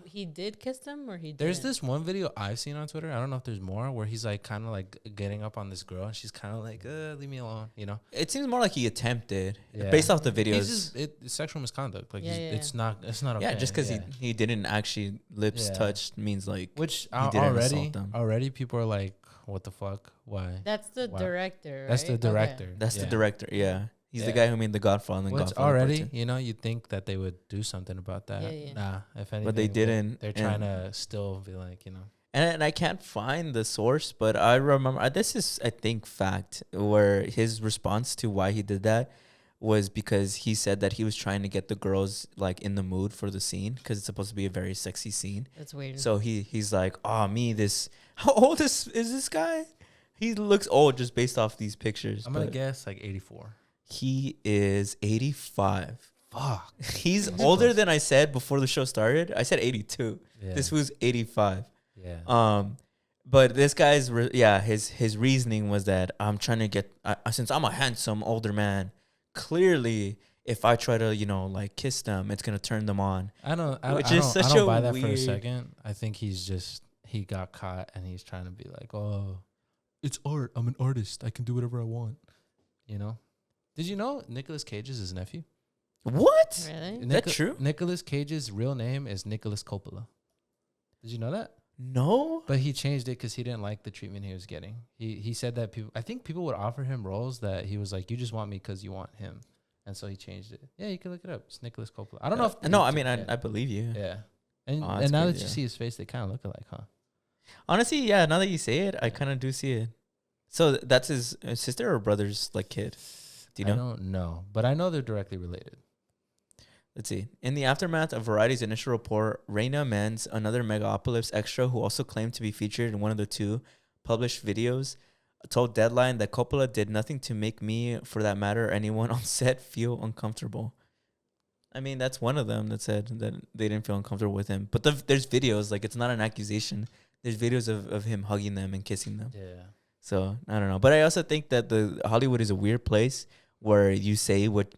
He did kiss them, or he didn't? There's this one video I've seen on Twitter. I don't know if there's more, where he's like kind of like getting up on this girl, and she's kind of like, leave me alone, you know. It seems more like he attempted, based off the videos. It's sexual misconduct. Like it's not okay. Yeah, just because he didn't actually lips touch means like, which he didn't assault them. Already people are like, what the fuck? Why? That's the director, right? That's the director. Okay. That's the director. Yeah. He's the guy who made The Godfather and Godfather already, Part 2. you know, you'd think that they would do something about that. Nah, if anything. But they didn't. They're trying to still be like, you know. And I can't find the source, but I remember, this is, I think, fact, where his response to why he did that was because he said that he was trying to get the girls like in the mood for the scene, because it's supposed to be a very sexy scene. That's weird. So he's like, how old is this guy? He looks old just based off these pictures. I'm gonna guess like 84. He is 85. Fuck. He's older than I said before the show started. I said 82. Yeah. This was 85. Yeah. But this guy's his reasoning was that I'm trying to get since I'm a handsome older man, clearly if I try to like kiss them, it's gonna turn them on. I don't buy that for a second. I think he got caught and he's trying to be like, oh, it's art. I'm an artist. I can do whatever I want. You know? Did you know Nicolas Cage is his nephew? What? Really? Is that true? Nicolas Cage's real name is Nicolas Coppola. Did you know that? No. But he changed it because he didn't like the treatment he was getting. He said that I think people would offer him roles that he was like, you just want me because you want him. And so he changed it. Yeah, you can look it up. It's Nicolas Coppola. I don't know if... No, I mean, I believe you. Yeah. And now that you see his face, they kind of look alike, huh? Honestly, yeah, now that you say it, I kind of do see it. So that's his sister or brother's like kid? Do you know? I don't know, but I know they're directly related. Let's see. In the aftermath of Variety's initial report, Raina Menz, another Megalopolis extra who also claimed to be featured in one of the two published videos, told Deadline that Coppola did nothing to make me, for that matter, or anyone on set feel uncomfortable. I mean, that's one of them that said that they didn't feel uncomfortable with him. But there's videos, like it's not an accusation. There's videos of him hugging them and kissing them. Yeah. So I don't know. But I also think that the Hollywood is a weird place where you say what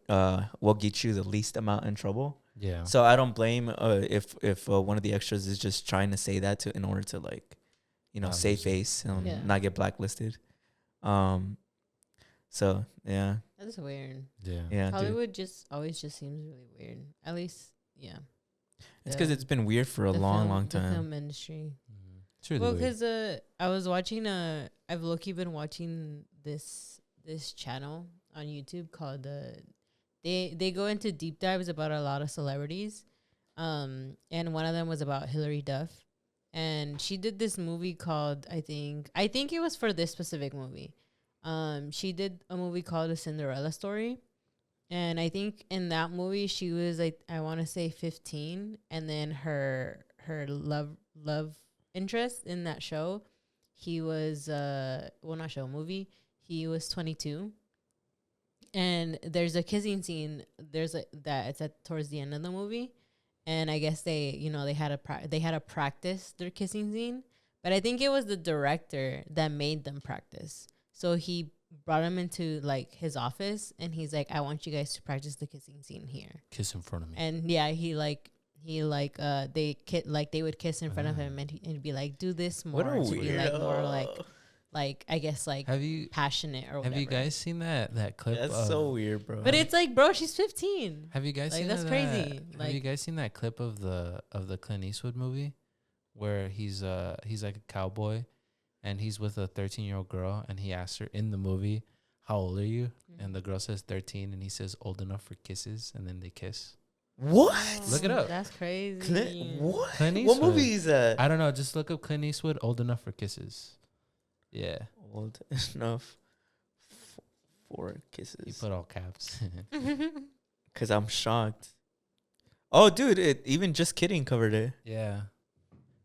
will get you the least amount in trouble. Yeah. So I don't blame if one of the extras is just trying to say that in order to like, save face and not get blacklisted. So yeah. That's weird. Yeah. Hollywood always seems really weird. At least, yeah. It's because it's been weird for a long time. The film industry. It's really well, weird. because I was watching I've low-key been watching this channel on YouTube called they go into deep dives about a lot of celebrities, and one of them was about Hilary Duff, and she did this movie called I think it was for this specific movie. She did a movie called A Cinderella Story, and I think in that movie she was like I want to say 15, and then her love interest in that show, he was movie, he was 22. And there's a kissing scene. It's towards the end of the movie, and I guess they had to practice their kissing scene. But I think it was the director that made them practice. So he brought him into like his office, and he's like, I want you guys to practice the kissing scene here. Kiss in front of me. And yeah, they would kiss in front of him, and he'd be like, do this more. What a to be like more weirdo. like I guess like passionate or whatever. Have you guys seen that clip? That's so weird, bro. But it's like, bro, she's 15. Have you guys like seen that's crazy? Have you guys seen that clip of the Clint Eastwood movie where he's like a cowboy and he's with a 13-year-old girl, and he asks her in the movie, how old are you? And the girl says 13, and he says old enough for kisses, and then they kiss. What? Look it up. That's crazy. What? Clint What Eastwood. movie is that? I don't know. Just look up Clint Eastwood, old enough for kisses. Yeah. Old enough for You kisses. put all caps. Because I'm shocked. Oh, dude, even Just Kidding covered it. Yeah.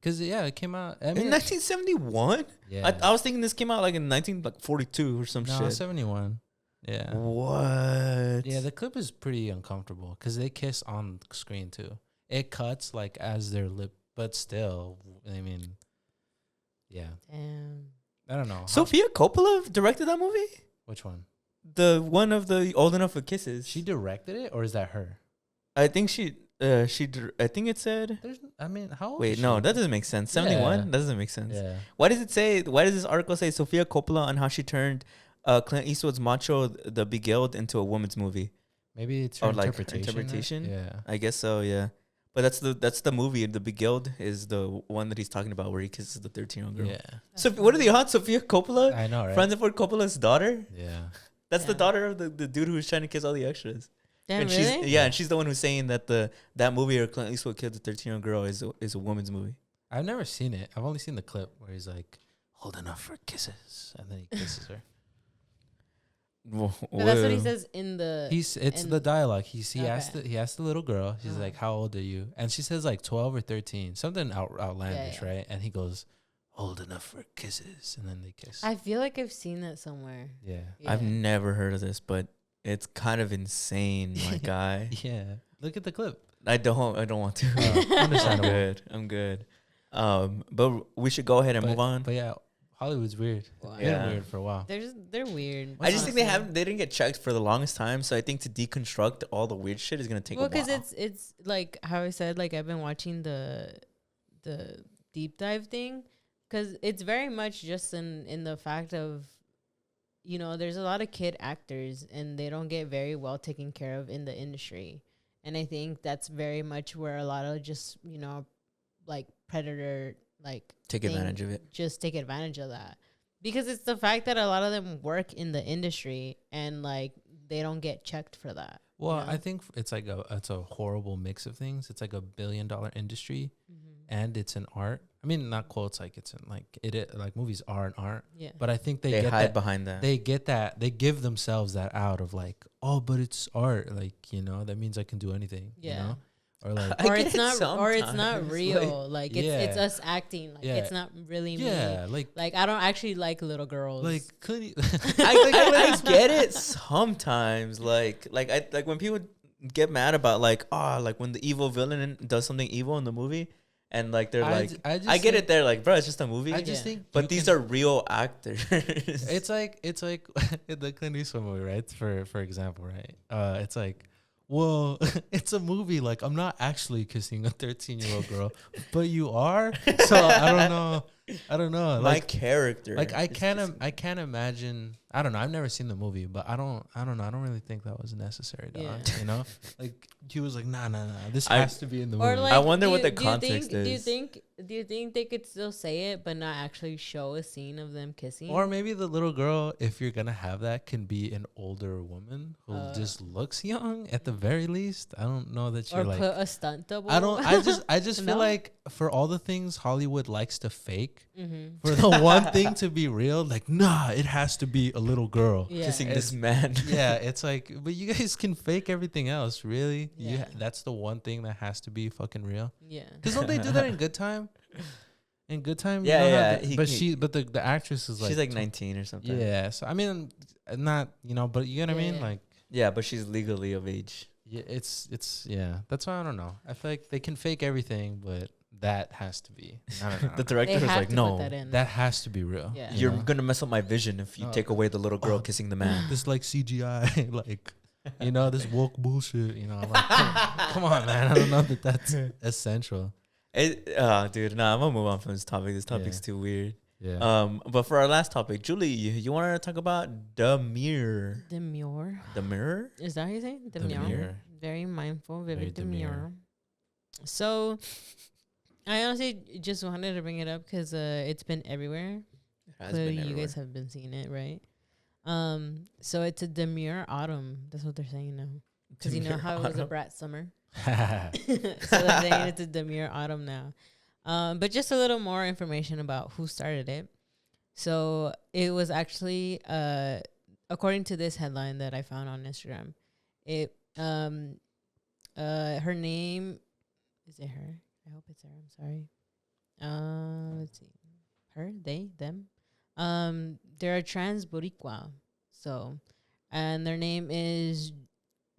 Because, it came out. I In mean, 1971? yeah. I was thinking this came out like in 1942 or some No, shit. 71. Yeah. What? Yeah, the clip is pretty uncomfortable because they kiss on screen too. It cuts like as their lip, but still, I mean, yeah. Damn. I don't know. Sofia Coppola directed that movie? Which one? The one of the Old Enough for Kisses. She directed it, or is that her? I think I think it said. I mean, how old Wait, is she? no, that doesn't make sense. 71? Yeah. That doesn't make sense. Yeah. Why does this article say Sofia Coppola on how she turned Clint Eastwood's Macho the Beguiled into a woman's movie? Maybe it's her Or, like, interpretation. interpretation? Yeah. I guess so, yeah. But that's the movie. The Beguiled is the one that he's talking about where he kisses the 13-year-old girl. Yeah. So what are the odds? Sofia Coppola? I know, right? Francis Ford Coppola's daughter? Yeah. That's the Yeah. daughter of the dude who was trying to kiss all the extras. Damn, And really? and she's the one who's saying that that movie or Clint Eastwood killed the 13-year-old girl is a woman's movie. I've never seen it. I've only seen the clip where he's like, old enough for kisses. And then he kisses her. But that's what he says in the. It's the dialogue. He asked Okay. he asked the little girl. He's Uh-huh. like, "How old are you?" And she says like 12 or 13, something outlandish, Yeah. right? And he goes, "Old enough for kisses," and then they kiss. I feel like I've seen that somewhere. yeah, I've Yeah. never heard of this, but it's kind of insane, my guy. yeah. Look at the clip. I don't want to. I'm Understandable. I'm good. But we should go ahead and move on. But yeah, Hollywood's weird. Wow. It's been Yeah. weird for a while. They're weird. I just think they honestly. didn't get checked for the longest time, so I think to deconstruct all the weird shit is gonna take Well, a while. because it's like how I said, like I've been watching the deep dive thing, because it's very much just in the fact of, there's a lot of kid actors and they don't get very well taken care of in the industry, and I think that's very much where a lot of just like predator like Take thing advantage of it. just take advantage of that, because it's the fact that a lot of them work in the industry and like they don't get checked for that. Well, you know? I think it's a horrible mix of things. It's like $1 billion industry, and it's an art. I mean, not quotes like it's in like movies are an art. Yeah. But I think They they get hide that. behind that. They get that. They give themselves that out of like, oh, but it's art. Like, that means I can do anything. Yeah. Or like, I or get it's it not sometimes, real. Like it's Yeah. us acting. Like Yeah. it's not really yeah, me. Like I don't actually like little girls. like could I get it sometimes. Like when people get mad about like when the evil villain does something evil in the movie, and like they're I like, j- I just I get think- it. They're like, bro, it's just a movie. I just Yeah. think, but these are real actors. It's like the Clint Eastwood movie, right? For example, right? It's like, well, it's a movie. Like, I'm not actually kissing a 13-year-old girl, but you are. So I don't know. My Like, character. like I is can't just- I can't imagine. I don't know. I've never seen the movie, but I don't know. I don't really think that was necessary. Dog, Yeah. like he was like, nah. This I- has to be in the movie. or like I wonder do what you- the do you context think- is. Do you think they could still say it but not actually show a scene of them kissing? Or maybe the little girl, if you're gonna have that, can be an older woman who just looks young at the very least. I don't know that you're or like. put a stunt double. I just feel No? like for all the things Hollywood likes to fake, Mm-hmm. for the one thing to be real, like nah, it has to be a little girl. Yeah. kissing It's- this man. Yeah, it's like, but you guys can fake everything else, really. Yeah. That's the one thing that has to be fucking real. Yeah. Because don't they do that in Good Time? In Good Time, Yeah, you know how yeah, but the actress is like She's like 19 or something. Yeah, so I mean, not but you know what I mean, Yeah. like. Yeah, but she's legally of age. Yeah, it's that's why I don't know. I feel like they can fake everything, but that has to be. No. The director was like, no, that has to be real. Yeah. you're gonna mess up my vision if you take away the little girl kissing the man. This like CGI, like, you know, this woke bullshit. You know, I'm like, come on, man. I don't know that that's essential. Dude, nah, I'm gonna move on from this topic. This topic's too weird. Yeah. But for our last topic, Julie, you want to talk about demure? Demure. Is that how you say it? Demure. Very mindful, very demure. So, I honestly just wanted to bring it up because it's been everywhere. Clearly, you guys have been seeing it, right? So it's a demure autumn. That's what they're saying now. Because you know how it was a brat summer. So they're saying it's a demure autumn now. But just a little more information about who started it. So it was actually, according to this headline that I found on Instagram, her name, is it her? I hope it's her. I'm sorry. Let's see. Her, they, them. They're a trans Boricua. So, and their name is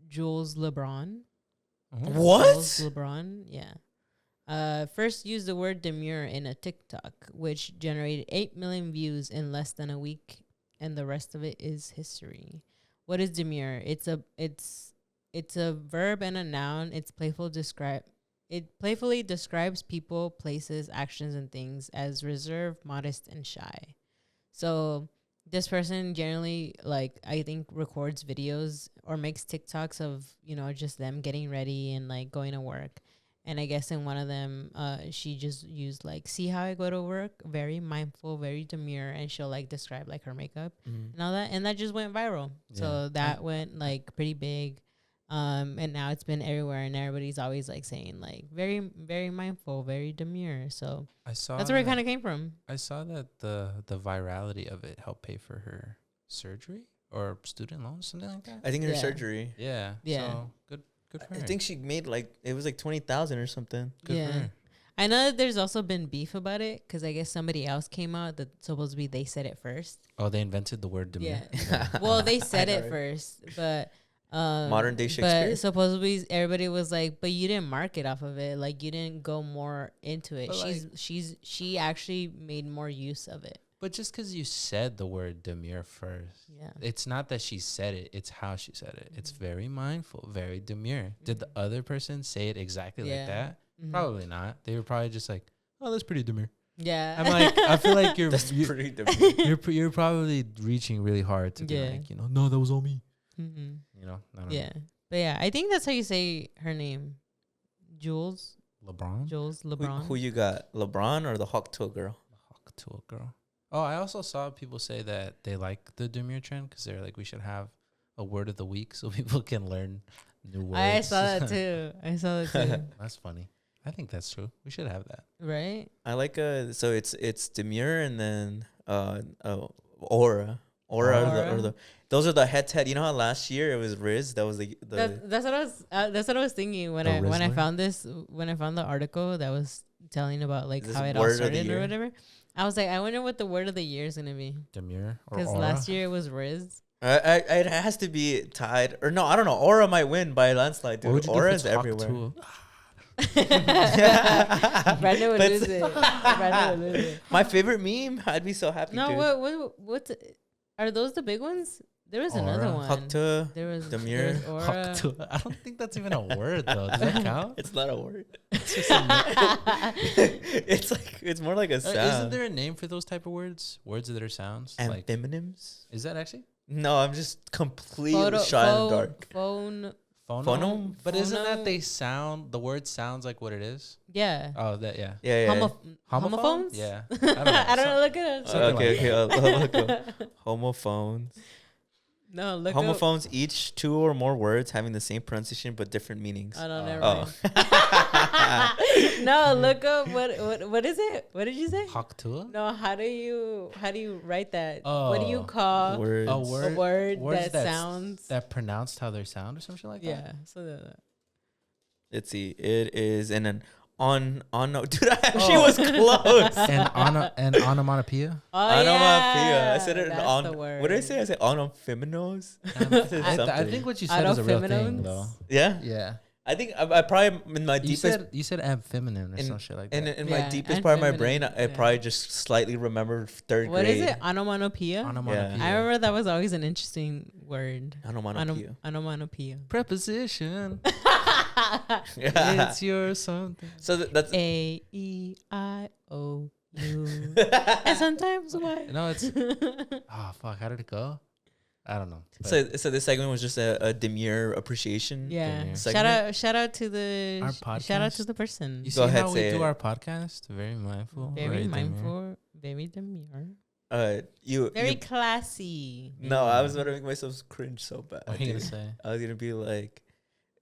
Jules LeBron. What? Jules LeBron, yeah. First used the word demure in a TikTok, which generated 8 million views in less than a week, and the rest of it is history. What is demure? It's a verb and a noun. It playfully describes people, places, actions, and things as reserved, modest, and shy. So this person generally, like, I think records videos or makes TikToks of, you know, just them getting ready and like going to work. And I guess in one of them, she just used like, see how I go to work? Very mindful, very demure. And she'll like describe like her makeup and all that. And that just went viral. Yeah. So that went like pretty big. And now it's been everywhere, and everybody's always like saying like very, very mindful, very demure. So that's where it kind of came from. I saw that the virality of it helped pay for her surgery or student loans, something like that. I think her surgery. Yeah. So good for her. I think she made like, it was like 20,000 or something. Good for her. I know that there's also been beef about it because I guess somebody else came out that supposed to be they said it first. Oh, they invented the word demure. Yeah. Well, they said it first, but. Modern day Shakespeare. But supposedly everybody was like, but you didn't market off of it. Like you didn't go more into it. But she actually made more use of it. But just because you said the word demure first, it's not that she said it. It's how she said it. It's very mindful, very demure. Did the other person say it exactly like that? Probably not. They were probably just like, oh, that's pretty demure. Yeah. I'm like, I feel like pretty demure. you're probably reaching really hard to be like, you know, no, that was all me. Mm-hmm. You know, I don't know. But yeah, I think that's how you say her name, Jules LeBron. Jules LeBron. Who you got, LeBron or the Hawk Tuah girl? The Hawk Tuah girl. Oh, I also saw people say that they like the demure trend because they're like, we should have a word of the week so people can learn new words. I saw that too. That's funny. I think that's true. We should have that. Right. I like so it's demure and then aura. Those are the head to head. You know how last year it was Riz? That was that's what I was thinking when I found the article that was telling about like how it all started or whatever. I was like, I wonder what the word of the year is gonna be. Demure or because last year it was Riz. It has to be tied, or no, I don't know. Aura might win by a landslide. Dude. Aura is everywhere. Brandon would lose it. My favorite meme. I'd be so happy. No, what's are those the big ones? There was another one. Hawk Tuah, there was demure. Aura. I don't think that's even a word though. Does that count? It's not a word. It's just it's more like a sound. Isn't there a name for those type of words? Words that are sounds. Amphimonyms. Is that actually? No, I'm just completely shot in the dark. Phonome? But isn't that they sound? The word sounds like what it is. Yeah. Oh, that yeah. Yeah. Homophones? Yeah. I don't know. Look at it. Okay. I'll look up. Homophones. No, look homophones, each two or more words having the same pronunciation but different meanings. I don't know. No, look up what is it? What did you say? Hawk Tuah? No, how do you write that? What do you call words. A word that sounds that pronounced how they sound or something like that? Yeah. So let's see. It is dude, I actually was close. An onomatopoeia. Onomatopoeia. I said it what did I say? I said onomphimonos. I think what you said is a real thing, though. Yeah. Yeah. I think I probably in my deepest You said am feminine or some shit like that. in my Yeah, deepest and part of my brain, feminine, I yeah. probably just slightly remember third What grade. is it? Onomatopoeia? Onomatopoeia. I remember that was always an interesting word. Onomatopoeia. Onomatopoeia. Preposition. Yeah. It's your something. So that's A E I O U. And sometimes what? No, it's oh fuck. How did it go? I don't know. so this segment was just a demure appreciation. Yeah. Demure. Shout out to the Our shout out podcast? to the person. You Go see ahead, how we say do it. our podcast? Very mindful. Very demure. mindful. Very demure. You Very classy. no, I was gonna make myself cringe so bad. What are you gonna dude. say? I was gonna be like,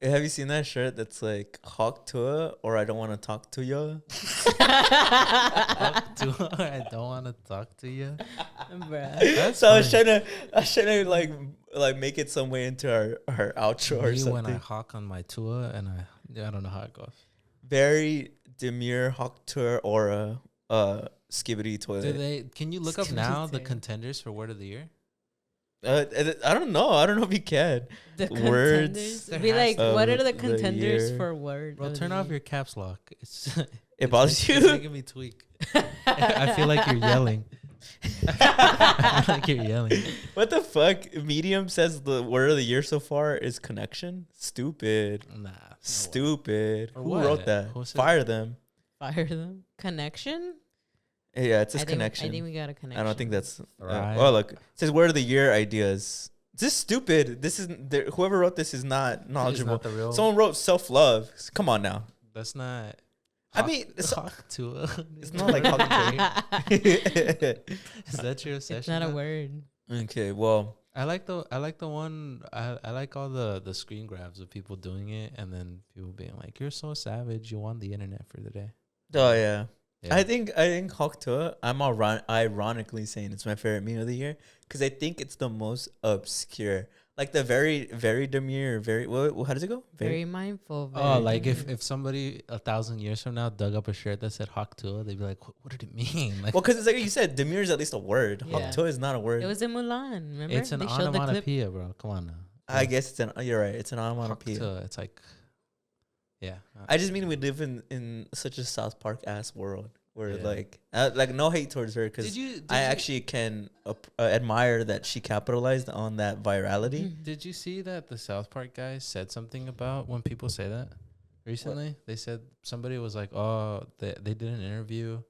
have you seen that shirt that's like "Hawk to or I don't want to talk to you"? I don't want to talk to you. Bruh. That's So I was funny. trying to like make it some way into our outro or Me when I something. hawk on my tour and I don't know how it goes. Very demure Hawk tour or skibbity toilet. Can you look up now the contenders for word of the year? I don't know. I don't know if you can. The Words contenders. There Be has like, to what be are the the contenders year. for word? Bro, of turn the off year? your caps lock. It's It bothers It's you. making me tweak. I feel like you're yelling. I feel like you're yelling. What the fuck? Medium says the word of the year so far is connection. Stupid. Nah. Stupid. Or Who what? wrote that? Who said- Fire them. Fire them. Connection? Yeah, it says I think, connection. I think we got a connection. I don't think that's. Right. Oh, look. It says word of the year ideas. This is stupid. This is whoever wrote this is not It's knowledgeable. not the real. Someone wrote self love. Come on now. That's not. I mean, it's, Hawk to it's not like Hawk Is that your obsession? It's not a now? word. Okay, well, I like the one. I like all the screen grabs of people doing it, and then people being like, "You're so savage. You won the internet for the day." oh yeah. Yeah. I think Hawk Toa, I'm ironically saying it's my favorite meme of the year because I think it's the most obscure. Like the very, very demure, very, how does it go? Very mindful. Oh, very like demure. if somebody 1,000 years from now dug up a shirt that said Hawk Toa, they'd be like, "What did it mean?" Like, Well, because it's like you said, demure is at least a word. Yeah. Hawk Toa is not a word. It was in Mulan. Remember? it's an They showed the clip. onomatopoeia, bro. Come on now. I guess you're right. It's an Hawk onomatopoeia. Toa, it's like, yeah. I just mean we live in such a South Park ass world where Yeah. like no hate towards her because I actually can admire that she capitalized on that virality. Did you see that the South Park guys said something about when people say that recently? They said somebody was like, "Oh, they did an interview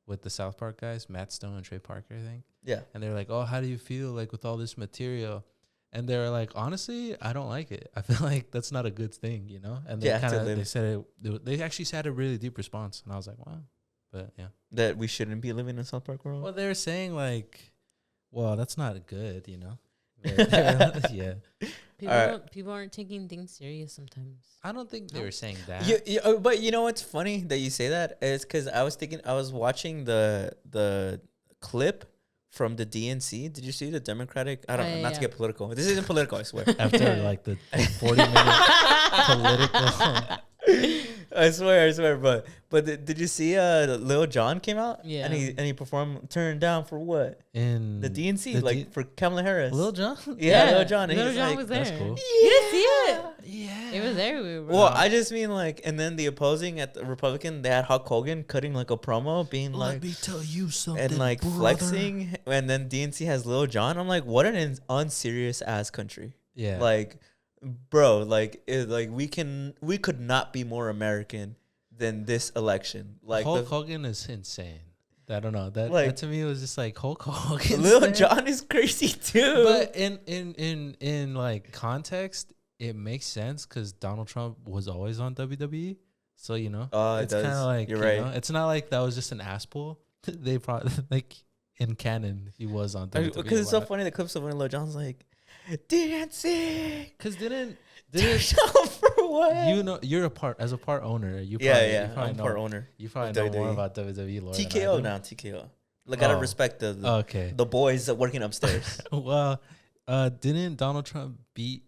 with the South Park guys, Matt Stone and Trey Parker, I think." Yeah. And they're like, "Oh, how do you feel like with all this material?" And they're like, "Honestly, I don't like it. I feel like that's not a good thing, you know?" And they Yeah, kind to of live. they said they actually had a really deep response, and I was like, "Wow." But yeah. That we shouldn't be living in South Park world. Well, they're saying like, "Well, that's not good," you know? Yeah. People aren't taking things serious sometimes. I don't think they were saying that. But you know what's funny that you say that is because I was watching the clip from the DNC. Did you see the Democratic? I don't know, not to get political. This isn't political, I swear. After like the 40-minute political. I swear. But did you see Lil Jon came out? Yeah. And he performed "Turn Down" for what? In The DNC, the like for Kamala Harris. Lil Jon? Yeah, Lil Jon. And Lil he's Jon like, was there. That's cool. You didn't see it? Yeah. It was everywhere. Bro. Well, I just mean like, and then the opposing at the Republican, they had Hulk Hogan cutting like a promo, being like, Let me tell you something. and like brother. flexing, and then DNC has Lil Jon. I'm like, what an unserious ass country. Yeah. Like, bro, like we could not be more American than this election. Like Hulk Hogan is insane. I don't know. That to me was just like Hulk Hogan. Lil Jon is crazy too. But in like context, it makes sense because Donald Trump was always on WWE. So you know, it's kind of like you're right. know, it's not like that was just an ass pull. They probably like in canon he was on WWE. Because it's so funny the clips of when Lil Jon's like, dancing. Because didn't for what? you know you're a part owner. You probably, Yeah. You probably I'm know, part owner. You probably know more WWE. about WWE lore. than I TKO do. now. TKO. Like, gotta Oh. respect the Okay. the boys that working upstairs. Well, didn't Donald Trump beat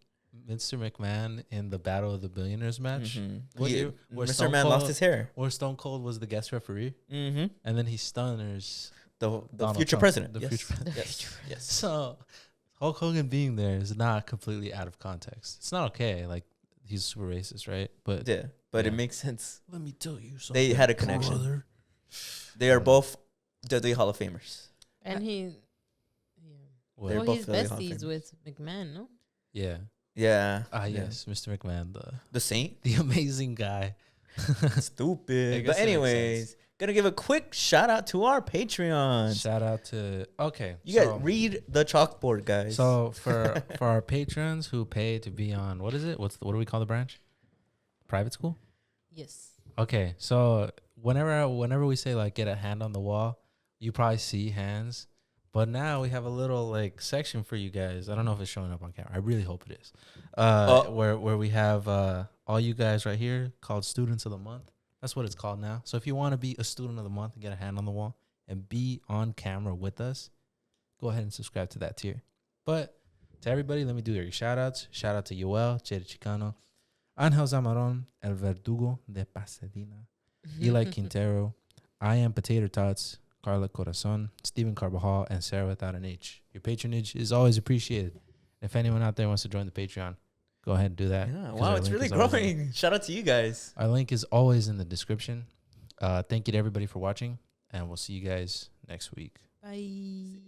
Mr. McMahon in the Battle of the Billionaires match? What year? Where Mr. Stone Man Cold- lost his hair. Where Stone Cold was the guest referee, Mm-hmm. and then he stunners The Donald future Trump, president. the Yes. future president. Yes. So Hulk Hogan being there is not completely out of context. It's not okay. Like he's super racist, right? But Yeah, but yeah. it makes sense. let me tell you something. They had a connection. brother. They are both WWE Hall of Famers. And he, What? They're well, both he's really Hall of besties Famers. with McMahon, no? Yeah. Yeah. Yes, Mr. McMahon, The Saint. the amazing guy. I Stupid. guess But it makes anyways, gonna give a quick shout out to our Patreons. Shout out to You guys read the chalkboard, guys. So for our patrons who pay to be on, what is it? What do we call the branch? Private school? Yes. Okay, so whenever we say like get a hand on the wall, you probably see hands. But now we have a little like section for you guys. I don't know if it's showing up on camera. I really hope it is. Where we have all you guys right here called Students of the Month. That's what it's called now. So if you want to be a Student of the Month and get a hand on the wall and be on camera with us, go ahead and subscribe to that tier. But to everybody, let me do your shout outs. Shout out to Yoel, Chede Chicano, Angel Zamaron, El Verdugo de Pasadena, Eli Quintero, I Am Potato Tots, Carla Corazon, Stephen Carbajal, and Sarah without an H. Your patronage is always appreciated. If anyone out there wants to join the Patreon, go ahead and do that. yeah, 'cause wow, our it's link really is always growing. Shout out to you guys. Our link is always in the description. Thank you to everybody for watching, and we'll see you guys next week. Bye.